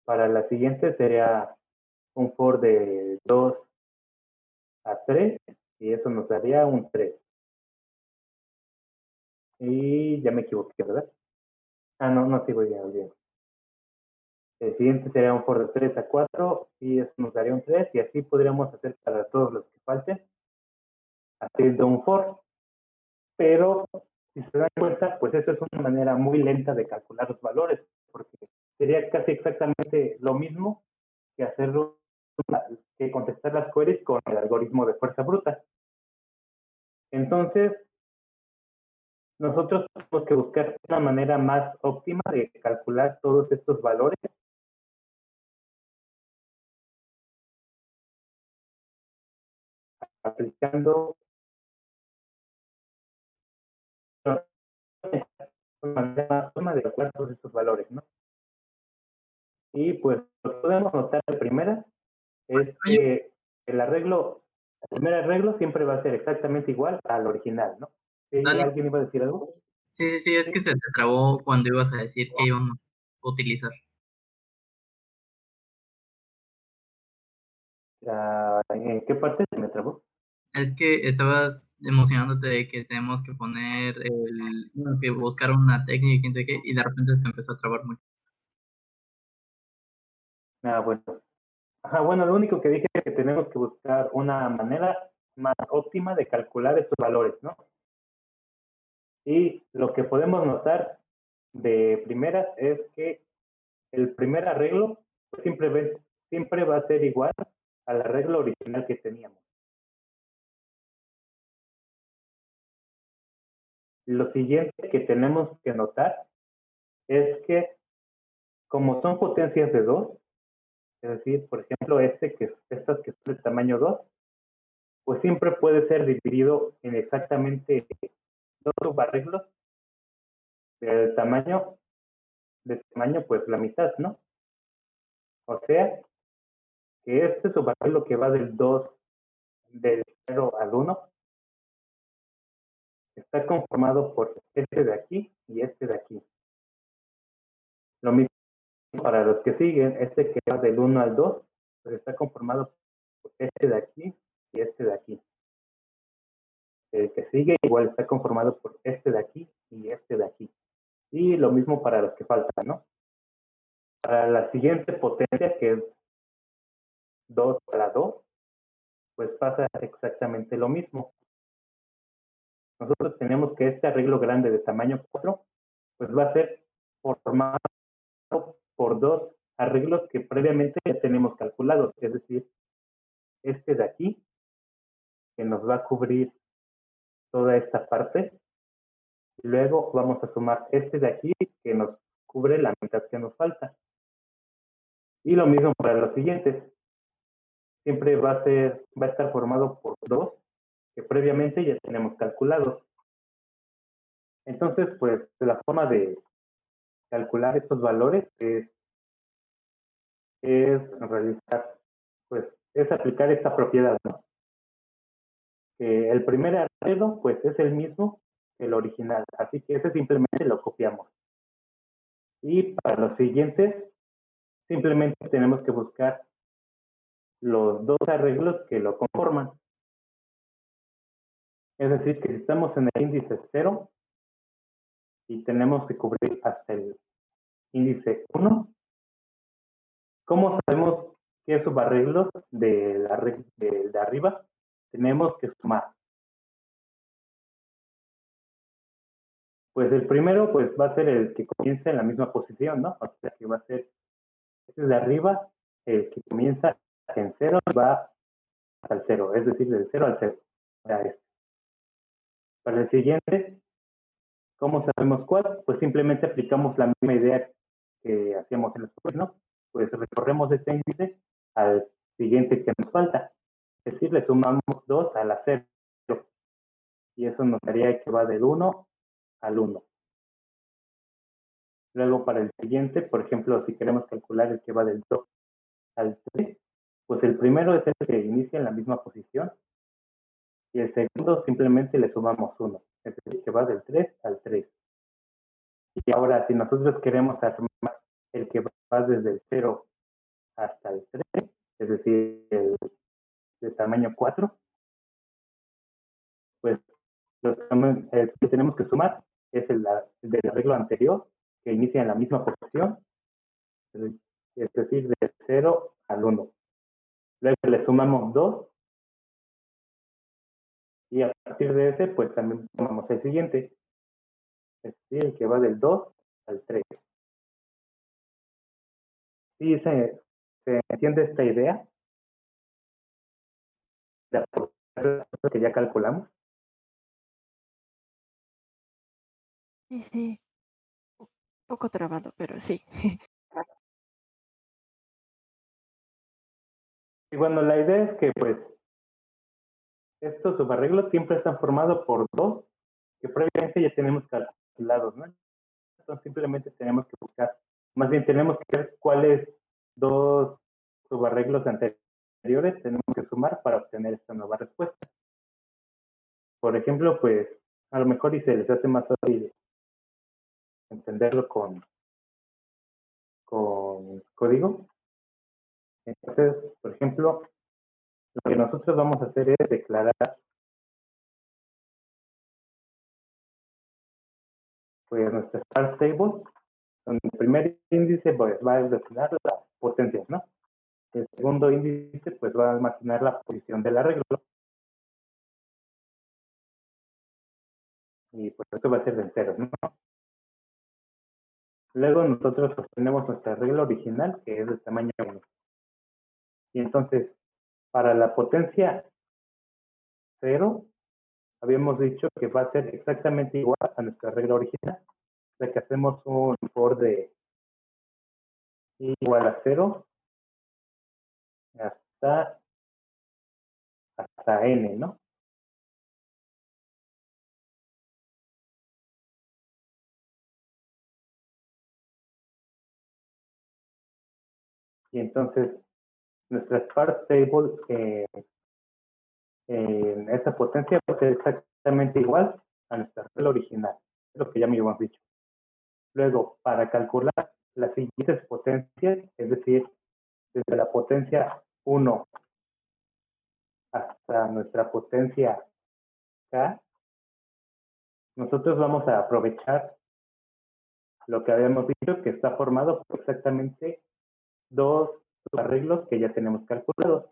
Para la siguiente sería un for de 2 a 3 y eso nos daría un 3. Y ya me equivoqué, ¿verdad? No, sí voy bien. El siguiente sería un for de 3 a 4 y eso nos daría un 3 y así podríamos hacer para todos los que falten haciendo un for. Pero si se dan cuenta, pues eso es una manera muy lenta de calcular los valores porque sería casi exactamente lo mismo que que contestar las queries con el algoritmo de fuerza bruta. Entonces, nosotros tenemos que buscar una manera más óptima de calcular todos estos valores aplicando una manera más óptima de calcular todos estos valores, ¿no? Y pues lo que podemos notar de primera es que el arreglo El primer arreglo siempre va a ser exactamente igual al original, ¿no? ¿Sí, Dani, ¿Alguien iba a decir algo? sí, es que se te trabó cuando ibas a decir que íbamos a utilizar. ¿En qué parte se me trabó? Es que estabas emocionándote de que tenemos que poner bueno, que buscar una técnica y quién sé qué, y de repente se te empezó a trabar mucho. Bueno. Ajá, bueno, lo único que dije es que tenemos que buscar una manera más óptima de calcular estos valores, ¿no? Y lo que podemos notar de primeras es que el primer arreglo pues, siempre va a ser igual al arreglo original que teníamos. Lo siguiente que tenemos que notar es que como son potencias de 2, es decir, por ejemplo, estas que son de tamaño 2, pues siempre puede ser dividido en exactamente dos subarreglos de tamaño, pues la mitad, ¿no? O sea, que este subarreglo que va del 0 al 1, está conformado por este de aquí y este de aquí. Lo mismo para los que siguen, este que va del 1 al 2, pues está conformado por este de aquí y este de aquí. El que sigue igual está conformado por este de aquí y este de aquí. Y lo mismo para los que faltan, ¿no? Para la siguiente potencia, que es 2 a la 2, pues pasa exactamente lo mismo. Nosotros tenemos que este arreglo grande de tamaño 4, pues va a ser formado por dos arreglos que previamente ya tenemos calculados, es decir, este de aquí, que nos va a cubrir toda esta parte, y luego vamos a sumar este de aquí, que nos cubre la mitad que nos falta. Y lo mismo para los siguientes. Siempre va a estar formado por dos que previamente ya tenemos calculados. Entonces, pues, la forma de calcular estos valores es realizar, pues, es aplicar esta propiedad, ¿no? Que el primer arreglo, pues, es el mismo que el original, así que ese simplemente lo copiamos. Y para los siguientes, simplemente tenemos que buscar los dos arreglos que lo conforman. Es decir, que si estamos en el índice 0 y tenemos que cubrir hasta el índice 1, ¿cómo sabemos qué subarreglos de arriba tenemos que sumar? Pues el primero pues va a ser el que comienza en la misma posición, ¿no? O sea que va a ser este de arriba, el que comienza en 0 y va hasta el 0, es decir, del 0 al 0. O sea, para el siguiente, ¿cómo sabemos cuál? Pues simplemente aplicamos la misma idea que hacíamos en el super, ¿no? Pues recorremos este índice al siguiente que nos falta. Es decir, le sumamos 2 a la 0. Y eso nos daría que va del 1 al 1. Luego para el siguiente, por ejemplo, si queremos calcular el que va del 2 al 3, pues el primero es el que inicia en la misma posición y el segundo simplemente le sumamos 1, es decir, que va del 3 al 3. Y ahora, si nosotros queremos armar el que va desde el 0 hasta el 3, es decir, el de tamaño 4, pues el que tenemos que sumar es el del arreglo anterior, que inicia en la misma posición, es decir, de 0 al 1. Luego le sumamos 2 y a partir de ese, pues también sumamos el siguiente, es decir, el que va del 2 al 3. ¿Sí se entiende esta idea? De que ya calculamos. Sí, sí, un poco trabado, pero sí. Y bueno, la idea es que pues estos subarreglos siempre están formados por dos que previamente ya tenemos calculados, ¿no? Entonces simplemente tenemos que buscar, más bien tenemos que ver cuáles dos subarreglos anteriores anteriores tenemos que sumar para obtener esta nueva respuesta. Por ejemplo, pues a lo mejor y se les hace más fácil entenderlo con código. Entonces, por ejemplo, lo que nosotros vamos a hacer es declarar pues nuestra start table, donde el primer índice pues va a almacenar las potencias, ¿no? El segundo índice pues va a almacenar la posición del arreglo. Y pues esto va a ser de ceros, ¿no? Luego nosotros obtenemos nuestra regla original, que es del tamaño 1. Y entonces, para la potencia 0, habíamos dicho que va a ser exactamente igual a nuestra regla original. O sea que hacemos un for de igual a 0 hasta n, ¿no? Y entonces, nuestra sparse table en esa potencia va a ser exactamente igual a nuestra regla original, es lo que ya me habíamos dicho. Luego, para calcular las siguientes potencias, es decir, desde la potencia 1 hasta nuestra potencia k, nosotros vamos a aprovechar lo que habíamos dicho, que está formado por exactamente dos arreglos que ya tenemos calculados.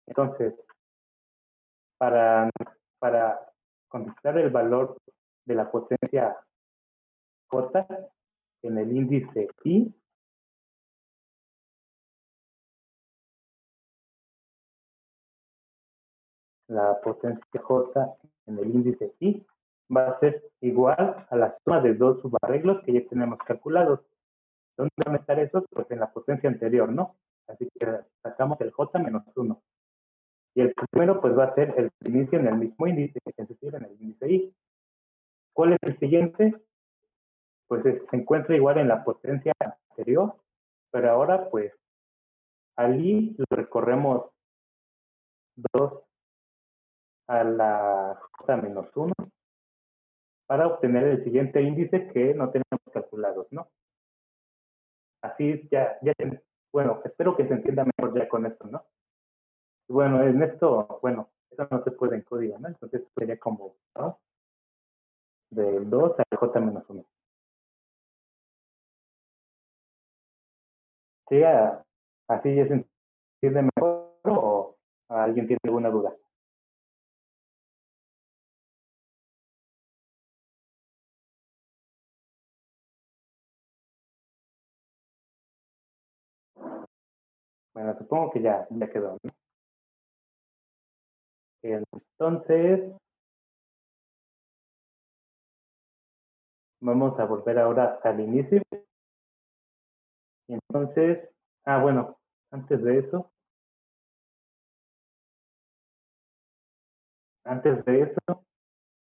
Entonces, para contestar el valor de la potencia j en el índice i, la potencia j en el índice i va a ser igual a la suma de dos subarreglos que ya tenemos calculados. ¿Dónde van a estar esos? Pues en la potencia anterior, ¿no? Así que sacamos el j menos 1. Y el primero pues va a ser el inicio en el mismo índice, es decir, en el índice i. ¿Cuál es el siguiente? Pues se encuentra igual en la potencia anterior, pero ahora pues al i lo recorremos 2 a la j menos 1 para obtener el siguiente índice que no tenemos calculados, ¿no? Así bueno, espero que se entienda mejor ya con esto, ¿no? Bueno, en esto, bueno, eso no se puede en código, ¿no? Entonces sería como, ¿no? Del 2 al j menos 1. ¿Sí? ¿Así ya se entiende mejor o alguien tiene alguna duda? Bueno, supongo que ya quedó, ¿no? Entonces, vamos a volver ahora al inicio. Y entonces, bueno, antes de eso,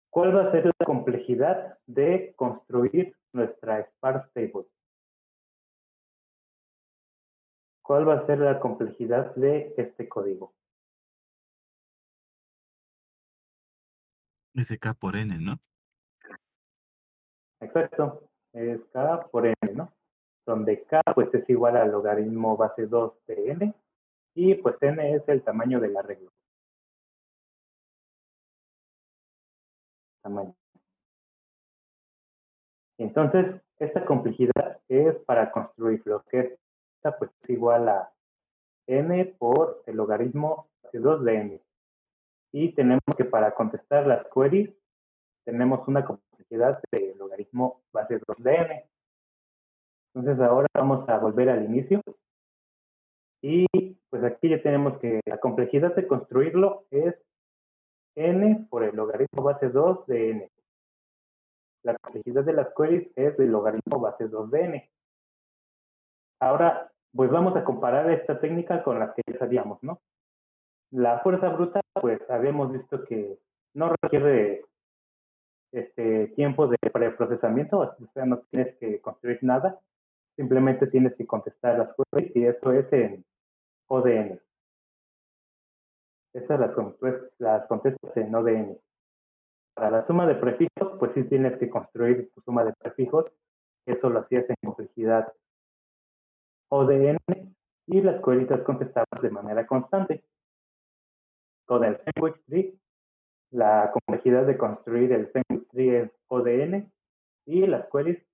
¿cuál va a ser la complejidad de construir nuestra sparse table? ¿Cuál va a ser la complejidad de este código? Dice K por N, ¿no? Exacto, es K por N, ¿no? Donde K pues es igual al logaritmo base 2 de N y pues N es el tamaño del arreglo. Tamaño. Entonces, esta complejidad es para construirlo, que esta pues es igual a N por el logaritmo base 2 de N. Y tenemos que para contestar las queries, tenemos una complejidad de logaritmo base 2 de N. Entonces ahora vamos a volver al inicio. Y pues aquí ya tenemos que la complejidad de construirlo es N por el logaritmo base 2 de N. La complejidad de las queries es el logaritmo base 2 de N. Ahora, pues vamos a comparar esta técnica con las que ya sabíamos, ¿no? La fuerza bruta, pues habíamos visto que no requiere tiempo de preprocesamiento, o sea, no tienes que construir nada, simplemente tienes que contestar las queries y eso es ODN. Esas las contestas en ODN. Para la suma de prefijos, pues sí tienes que construir tu suma de prefijos. Eso lo hacías en complejidad ODN y las queries las contestabas de manera constante. Con el sandwich tree, la complejidad de construir el sandwich tree es ODN y las queries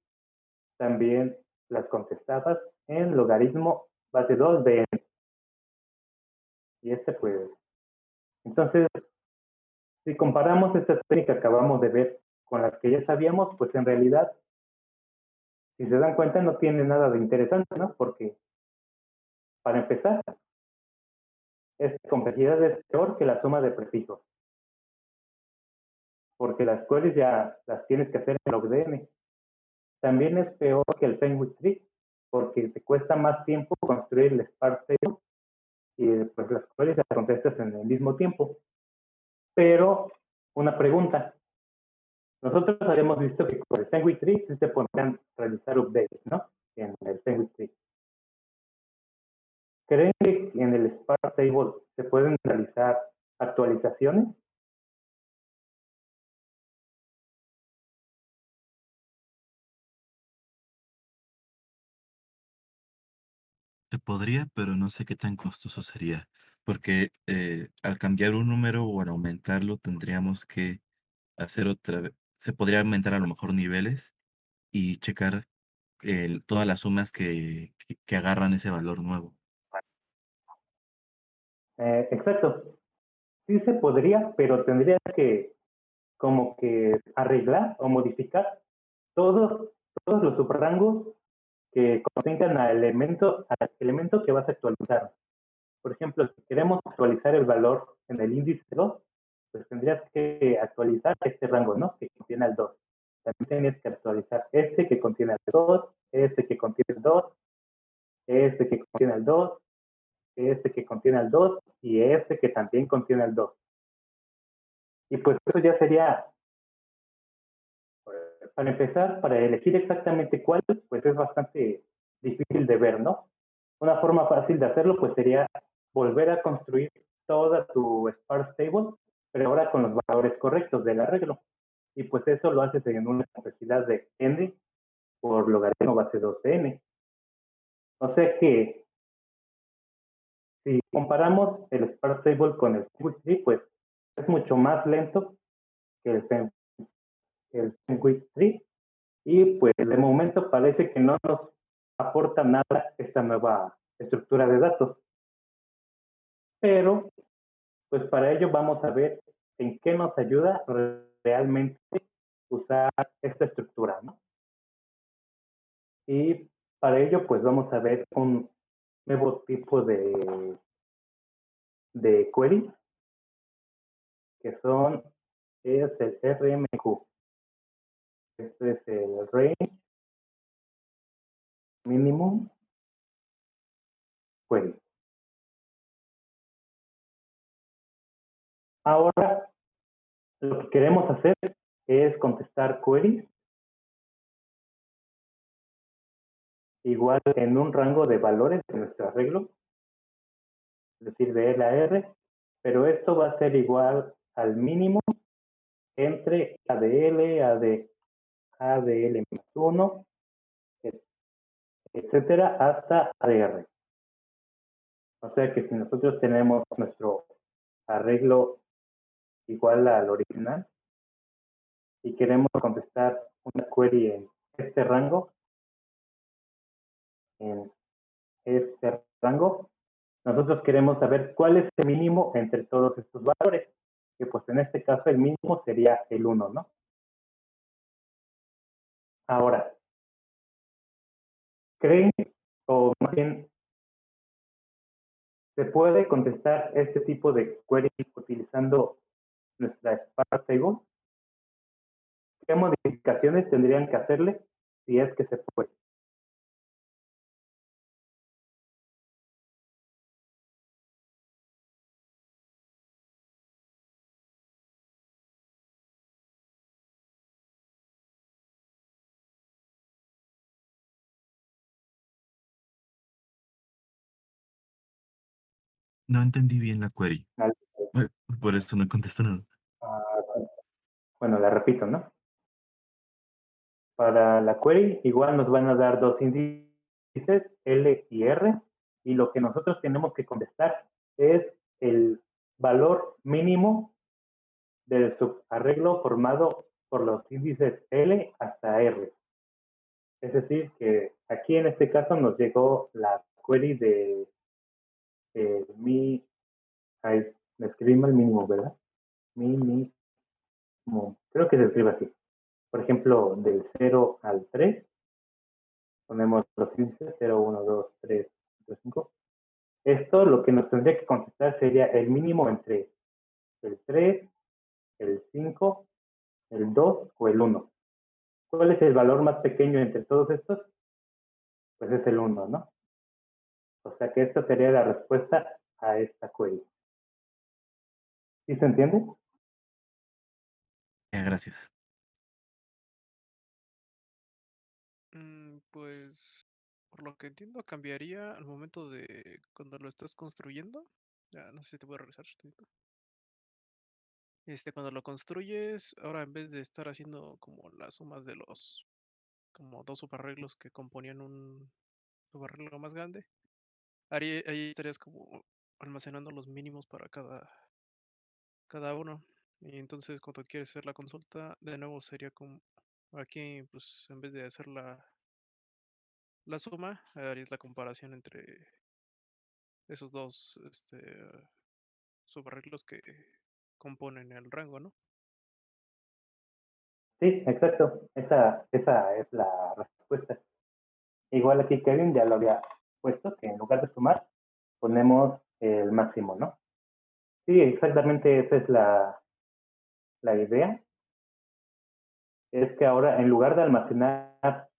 también las contestabas en logaritmo base 2 de n. Y pues, entonces, si comparamos estas técnicas que acabamos de ver con las que ya sabíamos, pues en realidad, si se dan cuenta, no tiene nada de interesante, ¿no? Porque, para empezar, esta complejidad es peor que la suma de prefijos, porque las queries ya las tienes que hacer en log de n. También es peor que el sandwich tree, porque te cuesta más tiempo construir el sparse table y pues las queries las contestas en el mismo tiempo. Pero, una pregunta. Nosotros habíamos visto que con el sandwich tree sí se podrían realizar updates, ¿no? En el sandwich tree. ¿Creen que en el Sparse Table se pueden realizar actualizaciones? Se podría, pero no sé qué tan costoso sería, porque al cambiar un número o al aumentarlo tendríamos que hacer otra vez. Se podría aumentar a lo mejor niveles y checar todas las sumas que agarran ese valor nuevo. Exacto. Sí se podría, pero tendrías que como que arreglar o modificar todos, todos los subrangos que contengan al elemento que vas a actualizar. Por ejemplo, si queremos actualizar el valor en el índice 2, pues tendrías que actualizar este rango, ¿no? Que contiene el 2. También tienes que actualizar este que contiene el 2, este que contiene el 2, este que contiene el 2, este que contiene el 2 y este que también contiene el 2. Y pues eso ya sería, para empezar, para elegir exactamente cuál, pues es bastante difícil de ver, ¿no? Una forma fácil de hacerlo, pues sería volver a construir toda tu sparse table, pero ahora con los valores correctos del arreglo. Y pues eso lo haces en una complejidad de n por logaritmo base 2 de n. O sea que si comparamos el sparse table con el sandwich tree, pues es mucho más lento que el sandwich tree y pues de momento parece que no nos aporta nada esta nueva estructura de datos. Pero pues para ello vamos a ver en qué nos ayuda realmente usar esta estructura, ¿no? Y para ello pues vamos a ver un nuevo tipo de query que es el RMQ. Este es el Range Minimum Query. Ahora lo que queremos hacer es contestar queries igual en un rango de valores de nuestro arreglo, es decir, de L a R, pero esto va a ser igual al mínimo entre ADL, ADL más 1, etcétera, hasta ADR. O sea que si nosotros tenemos nuestro arreglo igual al original y queremos contestar una query en este rango, nosotros queremos saber cuál es el mínimo entre todos estos valores, que pues en este caso el mínimo sería el 1, ¿no? Ahora, ¿creen o más bien se puede contestar este tipo de query utilizando nuestra Sparse Table? ¿Qué modificaciones tendrían que hacerle si es que se puede? No entendí bien la query. Al- Ay, por esto no contesto nada. ah, bueno, la repito, ¿no? Para la query, igual nos van a dar dos índices, L y R, y lo que nosotros tenemos que contestar es el valor mínimo del subarreglo formado por los índices L hasta R. Es decir, que aquí en este caso nos llegó la query de mi, ahí, me escribí mal mínimo, ¿verdad? Mínimo, creo que se escribe así. Por ejemplo, del 0 al 3, ponemos los índices 0, 1, 2, 3, 4, 5. Esto lo que nos tendría que contestar sería el mínimo entre el 3, el 5, el 2 o el 1. ¿Cuál es el valor más pequeño entre todos estos? Pues es el 1, ¿no? O sea que esta sería la respuesta a esta query. ¿Sí se entiende? Gracias. Pues, por lo que entiendo, cambiaría al momento de cuando lo estás construyendo. Ya, no sé si te voy a revisar. Cuando lo construyes, ahora en vez de estar haciendo como las sumas de los, como dos subarreglos que componían un subarreglo más grande, ahí estarías como almacenando los mínimos para cada uno. Y entonces cuando quieres hacer la consulta, de nuevo sería como aquí, pues en vez de hacer la suma, harías la comparación entre esos dos subarreglos que componen el rango, ¿no? Sí, exacto. Esa es la respuesta. Igual aquí Kevin ya lo había puesto, que en lugar de sumar, ponemos el máximo, ¿no? Sí, exactamente esa es la idea. Es que ahora en lugar de almacenar,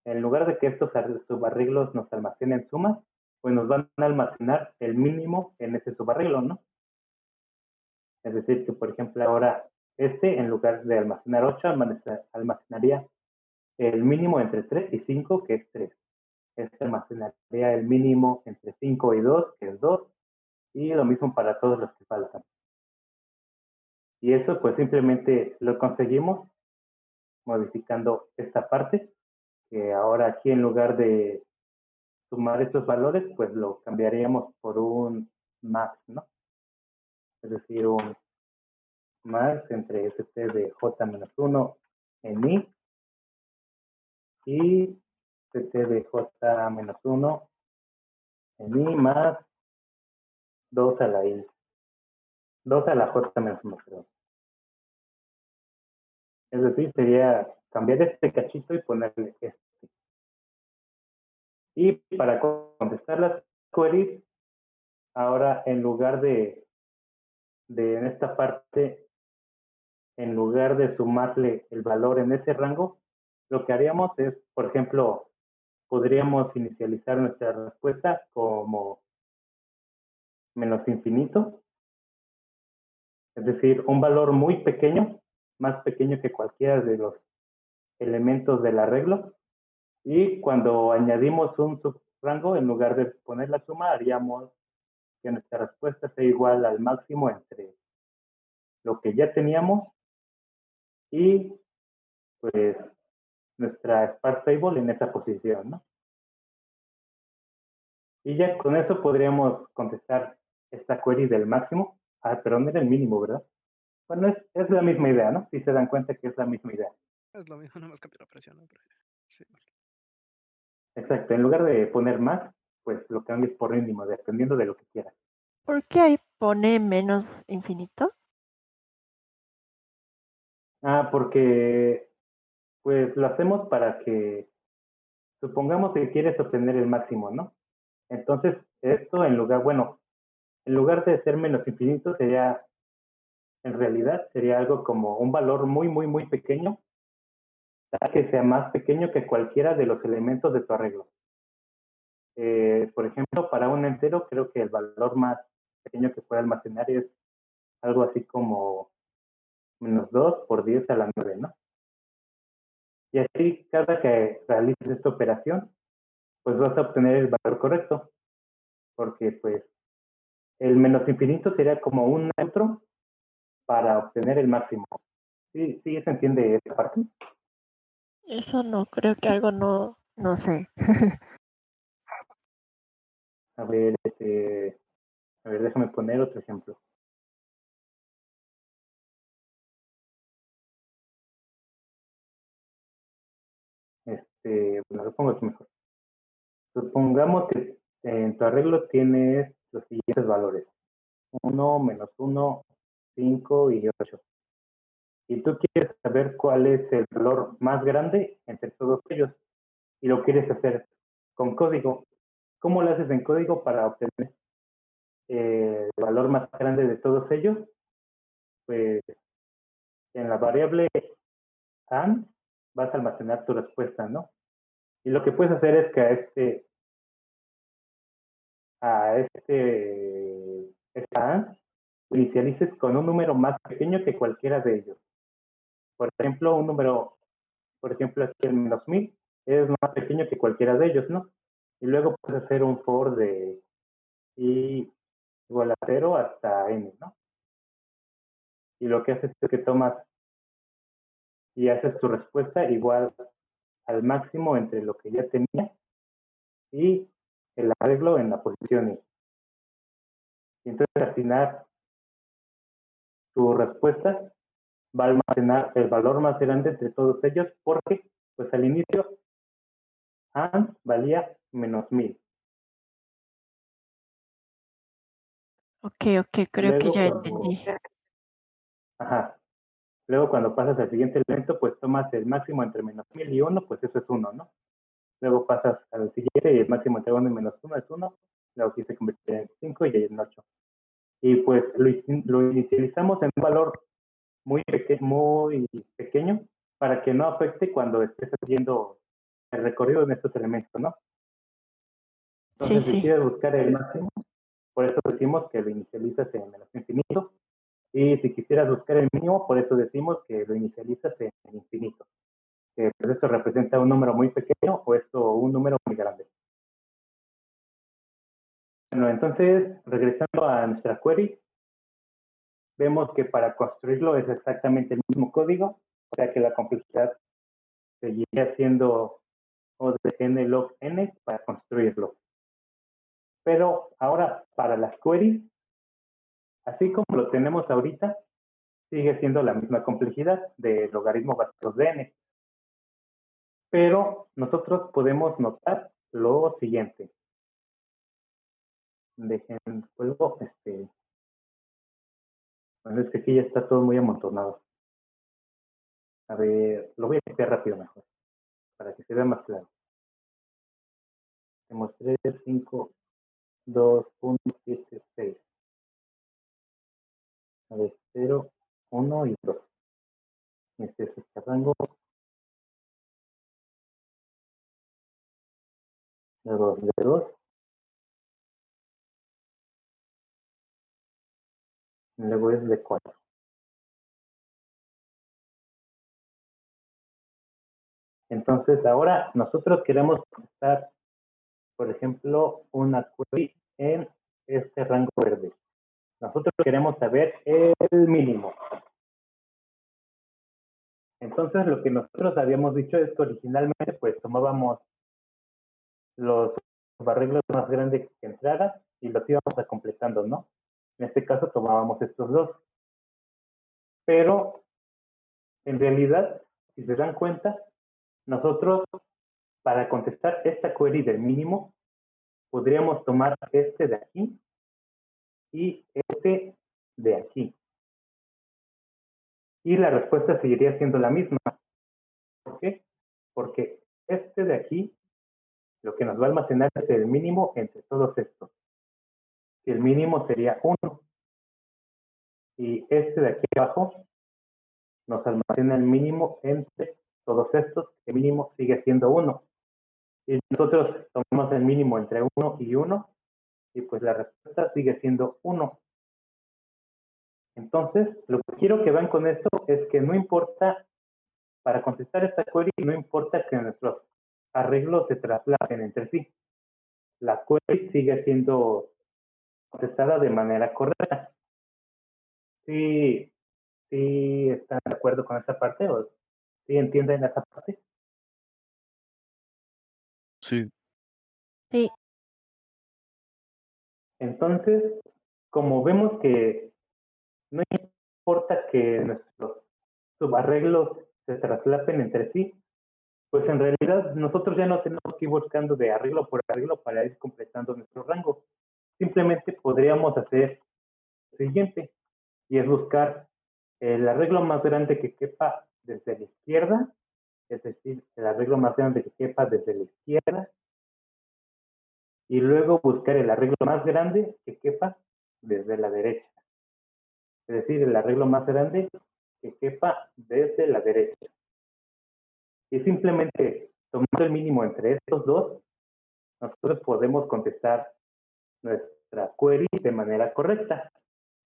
en lugar de que estos subarreglos nos almacenen sumas, pues nos van a almacenar el mínimo en ese subarreglo, ¿no? Es decir, que por ejemplo ahora en lugar de almacenar 8, almacenaría el mínimo entre 3 y 5, que es 3. Almacenaría el mínimo entre 5 y 2, que es 2, y lo mismo para todos los que faltan. Y eso pues simplemente lo conseguimos modificando esta parte, que ahora aquí en lugar de sumar estos valores, pues lo cambiaríamos por un max, ¿no? Es decir, un max entre st de j-1 en i y st de j-1 en i más 2 a la i, 2 a la j-1, perdón. Es decir, sería cambiar este cachito y ponerle este. Y para contestar las queries, ahora en lugar de en esta parte, en lugar de sumarle el valor en ese rango, lo que haríamos es, por ejemplo, podríamos inicializar nuestra respuesta como menos infinito, es decir, un valor muy pequeño, más pequeño que cualquiera de los elementos del arreglo, y cuando añadimos un subrango, en lugar de poner la suma, haríamos que nuestra respuesta sea igual al máximo entre lo que ya teníamos y pues nuestra sparse table en esa posición, ¿no? Y ya con eso podríamos contestar esta query del máximo. Ah, perdón, era el mínimo, ¿verdad? Bueno, es la misma idea, ¿no? Si se dan cuenta que es la misma idea. Es lo mismo, nada más cambia la operación, ¿no? Pero, sí. Exacto, en lugar de poner más, pues lo cambies por mínimo, dependiendo de lo que quieras. ¿Por qué ahí pone menos infinito? Ah, porque pues lo hacemos para que, supongamos que quieres obtener el máximo, ¿no? Entonces, esto en lugar, bueno, en lugar de ser menos infinito, sería, en realidad, sería algo como un valor muy, muy, muy pequeño, que sea más pequeño que cualquiera de los elementos de tu arreglo. Por ejemplo, para un entero, creo que el valor más pequeño que puede almacenar es algo así como menos 2 por 10 a la 9, ¿no? Y así, cada que realices esta operación, pues vas a obtener el valor correcto, porque pues El menos infinito sería como un neutro para obtener el máximo. ¿Sí, sí se entiende esa parte? Eso no, creo que algo no sé. A ver, déjame poner otro ejemplo. Bueno, lo pongo aquí mejor. Supongamos que en tu arreglo tienes los siguientes valores: 1, -1, 5 y 8. Y tú quieres saber cuál es el valor más grande entre todos ellos. Y lo quieres hacer con código. ¿Cómo lo haces en código para obtener el valor más grande de todos ellos? Pues en la variable and vas a almacenar tu respuesta, ¿no? Y lo que puedes hacer es que esta and inicialices con un número más pequeño que cualquiera de ellos. Por ejemplo, aquí el -1000 es más pequeño que cualquiera de ellos, ¿no? Y luego puedes hacer un for de i igual a 0 hasta n, ¿no? Y lo que haces es que tomas y haces tu respuesta igual al máximo entre lo que ya tenía y el arreglo en la posición i. Y entonces al final tu respuesta va a almacenar el valor más grande entre todos ellos porque pues al inicio and valía -1000. Ok, creo que ya entendí. Ajá, luego cuando pasas al siguiente elemento, pues tomas el máximo entre -1000 y 1, pues eso es 1, ¿no? Luego pasas al siguiente y el máximo entre 1 y -1 es 1, luego aquí se convierte en 5 y ahí en 8. Y pues lo inicializamos en un valor muy pequeño para que no afecte cuando estés haciendo el recorrido en estos elementos, ¿no? Entonces, si Sí. quieres buscar el máximo, por eso decimos que lo inicializas en menos infinito. Y si quisieras buscar el mínimo, por eso decimos que lo inicializas en infinito. Que pues esto representa un número muy pequeño o esto un número muy grande. Bueno, entonces, regresando a nuestra query, vemos que para construirlo es exactamente el mismo código, o sea que la complejidad seguiría siendo O de n log n para construirlo. Pero ahora para las queries, así como lo tenemos ahorita, sigue siendo la misma complejidad de logaritmo básicos de n. Pero nosotros podemos notar lo siguiente. Dejen, vuelvo, bueno, es que aquí ya está todo muy amontonado. A ver, lo voy a copiar rápido mejor, para que se vea más claro. Tenemos 3, 5, 2, 1, 7, 6. A ver, 0, 1 y 2. Este es este rango. Luego de 2. Luego es de 4. Entonces, ahora nosotros queremos contestar, por ejemplo, una query en este rango verde. Nosotros queremos saber el mínimo. Entonces, lo que nosotros habíamos dicho es que originalmente, pues, tomábamos los arreglos más grandes que entraran y los íbamos completando, ¿no? En este caso tomábamos estos dos. Pero, en realidad, si se dan cuenta, nosotros, para contestar esta query del mínimo, podríamos tomar este de aquí y este de aquí. Y la respuesta seguiría siendo la misma. ¿Por qué? Porque este de aquí, lo que nos va a almacenar es el mínimo entre todos estos. Y el mínimo sería 1. Y este de aquí abajo nos almacena el mínimo entre todos estos. El mínimo sigue siendo 1. Y nosotros tomamos el mínimo entre 1 y 1. Y pues la respuesta sigue siendo 1. Entonces, lo que quiero que vean con esto es que no importa, para contestar esta query, no importa que nuestros arreglos se traslapen entre sí. La query sigue siendo contestada de manera correcta. ¿Sí, sí están de acuerdo con esa parte o sí entienden esa parte? Sí, Sí, Entonces, como vemos que no importa que nuestros subarreglos se traslapen entre sí, pues en realidad nosotros ya no tenemos que ir buscando de arreglo por arreglo para ir completando nuestro rango. Simplemente podríamos hacer lo siguiente, y es buscar el arreglo más grande que quepa desde la izquierda, es decir, el arreglo más grande que quepa desde la izquierda, y luego buscar el arreglo más grande que quepa desde la derecha. Es decir, el arreglo más grande que quepa desde la derecha. Y simplemente tomando el mínimo entre estos dos, nosotros podemos contestar nuestra query de manera correcta.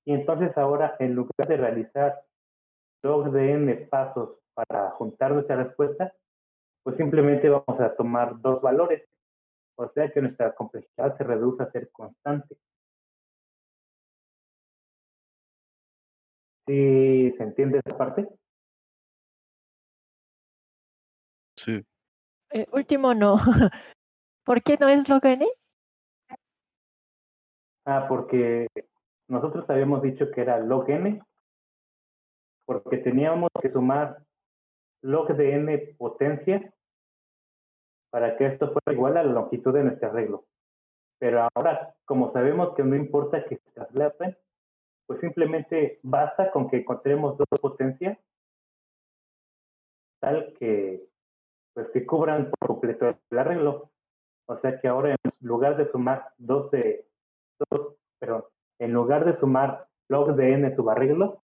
Y entonces ahora, en lugar de realizar log de n pasos para juntar nuestra respuesta, pues simplemente vamos a tomar dos valores. O sea que nuestra complejidad se reduce a ser constante. ¿Sí se entiende esa parte? sí. último no. ¿Por qué no es log n? Porque nosotros habíamos dicho que era log n, porque teníamos que sumar log de n potencia para que esto fuera igual a la longitud de nuestro arreglo. Pero ahora, como sabemos que no importa que se traslapen, pues simplemente basta con que encontremos dos potencias tal que, pues, que cubran por completo el arreglo. O sea que ahora en lugar de sumar en lugar de sumar log de n subarreglos,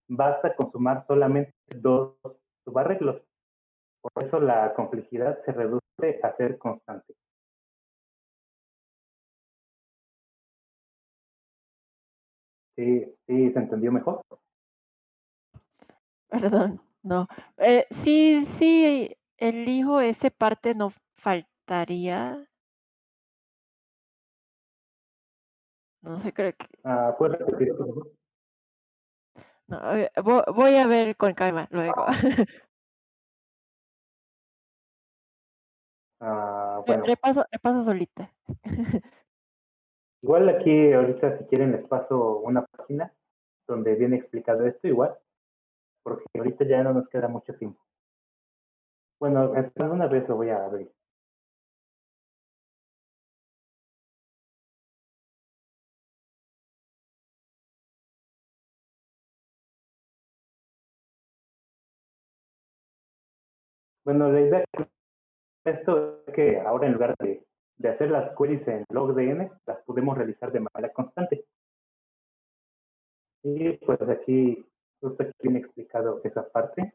basta con sumar solamente dos subarreglos. Por eso la complejidad se reduce a ser constante. ¿Sí, sí se entendió mejor? Perdón, no. Sí, elijo esa parte, no faltaría. No sé, creo que. ¿Puedes repetir, por favor? No, voy a ver con calma luego. Bueno, Le paso solita. igual aquí ahorita si quieren les paso una página donde viene explicado esto igual, porque ahorita ya no nos queda mucho tiempo. Bueno, una vez lo voy a abrir. Bueno, la idea de esto es que ahora en lugar de hacer las queries en log de n, las podemos realizar de manera constante. Y pues aquí, justo aquí viene explicado esa parte,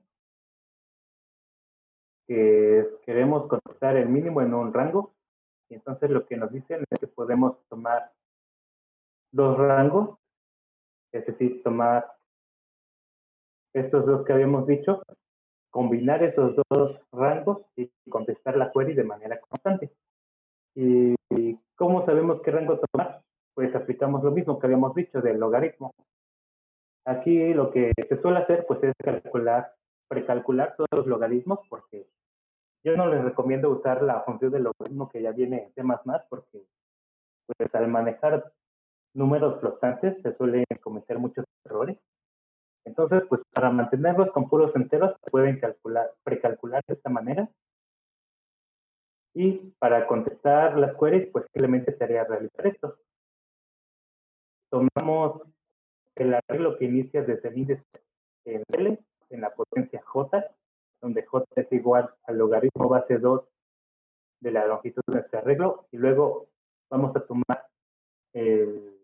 que queremos contestar el mínimo en un rango, y entonces lo que nos dicen es que podemos tomar dos rangos, es decir, tomar estos dos que habíamos dicho, combinar esos dos rangos y contestar la query de manera constante. ¿Y cómo sabemos qué rango tomar? Pues aplicamos lo mismo que habíamos dicho del logaritmo. Aquí lo que se suele hacer pues es precalcular todos los logaritmos, porque yo no les recomiendo usar la función del logaritmo que ya viene en C++, porque pues al manejar números flotantes se suelen cometer muchos errores. Entonces, pues para mantenerlos con puros enteros se pueden precalcular de esta manera. Y para contestar las queries, pues simplemente sería realizar esto. Tomamos el arreglo que inicia desde el índice en L, en la potencia J, donde J es igual al logaritmo base 2 de la longitud de nuestro arreglo, y luego vamos a tomar el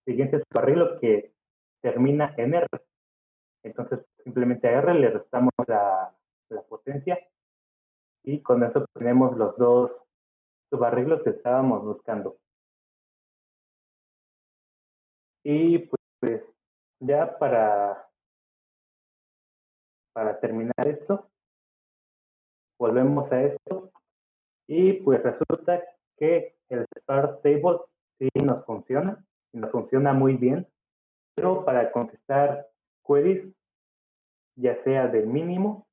siguiente subarreglo que termina en R. Entonces, simplemente a R le restamos la potencia, y con eso tenemos los dos subarreglos que estábamos buscando. Y pues ya para terminar esto, volvemos a esto y pues resulta que el Sparse Table sí nos funciona. y nos funciona muy bien, pero para contestar queries, ya sea del mínimo,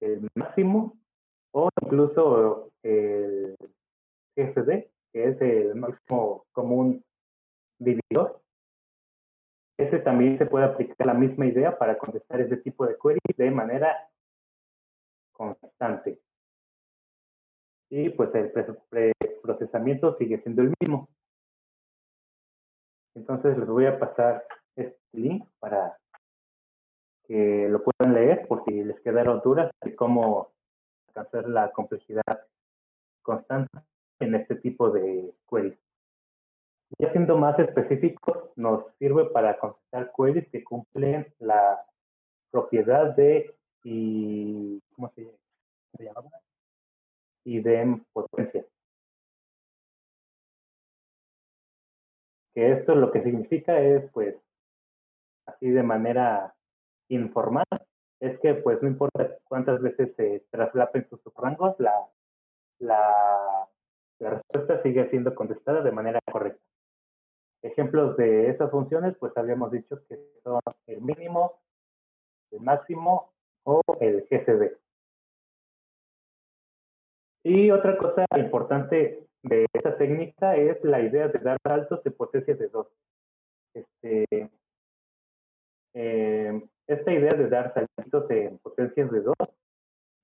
el máximo o incluso el GCD, que es el máximo común divisor, ese también se puede aplicar la misma idea para contestar ese tipo de queries de manera constante. Y pues el procesamiento sigue siendo el mismo. Entonces les voy a pasar este link para que lo puedan leer por si les quedaron dudas de cómo alcanzar la complejidad constante en este tipo de queries. Ya siendo más específicos, nos sirve para contestar queries que cumplen la propiedad de y ¿cómo se llama? Idempotencia. Que esto lo que significa es, pues, así de manera informal, es que pues no importa cuántas veces se traslapen sus subrangos, la, la respuesta sigue siendo contestada de manera correcta. Ejemplos de esas funciones, pues habíamos dicho que son el mínimo, el máximo o el GCD. Y otra cosa importante de esta técnica es la idea de dar saltos de potencias de 2. Esta idea de dar saltos en potencias de 2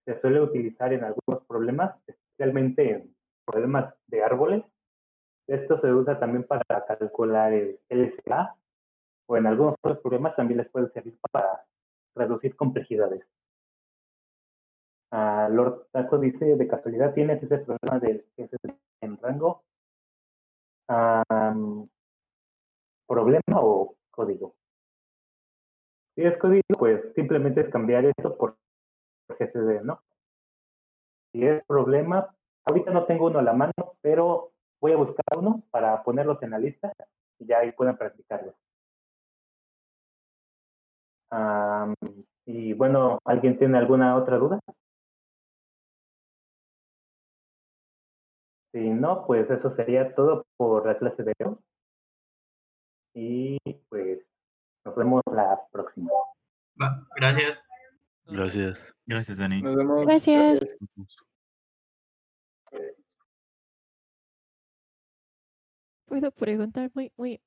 se suele utilizar en algunos problemas, especialmente en problemas de árboles. Esto se usa también para calcular el LCA o en algunos otros problemas también les puede servir para reducir complejidades. Lord Taco dice, de casualidad, ¿tienes ese problema del en rango? ¿Problema o código? Si es código, pues simplemente es cambiar esto por GCD, ¿no? Si es problema, ahorita no tengo uno a la mano, pero voy a buscar uno para ponerlos en la lista y ya ahí pueden practicarlos. Y bueno, ¿alguien tiene alguna otra duda? Si no, pues eso sería todo por la clase de hoy. Y pues nos vemos la próxima. Va, gracias. Gracias. Gracias, Dani. Nos vemos. Gracias. Puedo preguntar muy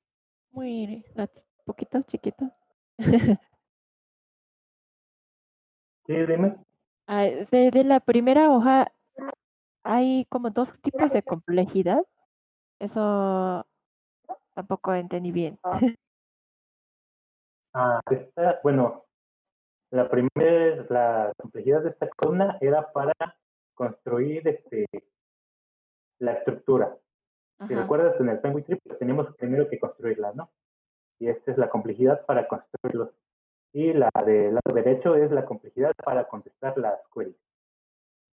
poquito, chiquito. Sí, dime. De la primera hoja hay como dos tipos de complejidad. Eso tampoco entendí bien. Bueno, la complejidad de esta columna era para construir la estructura. Si Ajá, recuerdas, en el Penguin Tree pues, teníamos primero que construirla, ¿no? Y esta es la complejidad para construirlos. Y la del lado derecho es la complejidad para contestar las queries.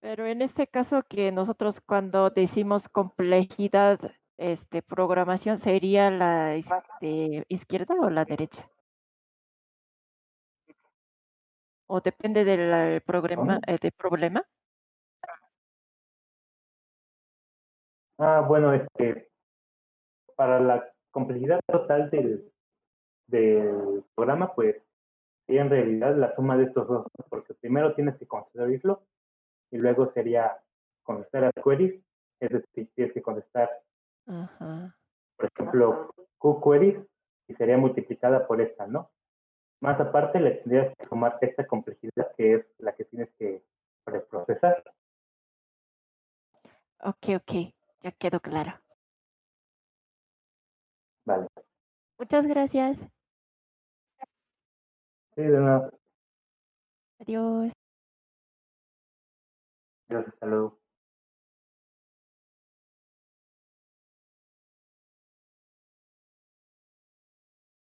pero en este caso que nosotros cuando decimos complejidad, programación sería la izquierda o la derecha, o depende del programa, ¿Cómo? del problema. Bueno, para la complejidad total del programa, pues sería en realidad la suma de estos dos, porque primero tienes que construirlo y luego sería contestar las queries, es decir, tienes que contestar, Ajá. por ejemplo, queries y sería multiplicada por esta, ¿no? Más aparte le tendrías que sumar esta complejidad que es la que tienes que preprocesar. Ok, ya quedó claro. Vale. Muchas gracias. Sí, de nada. Adiós. Gracias, hasta luego.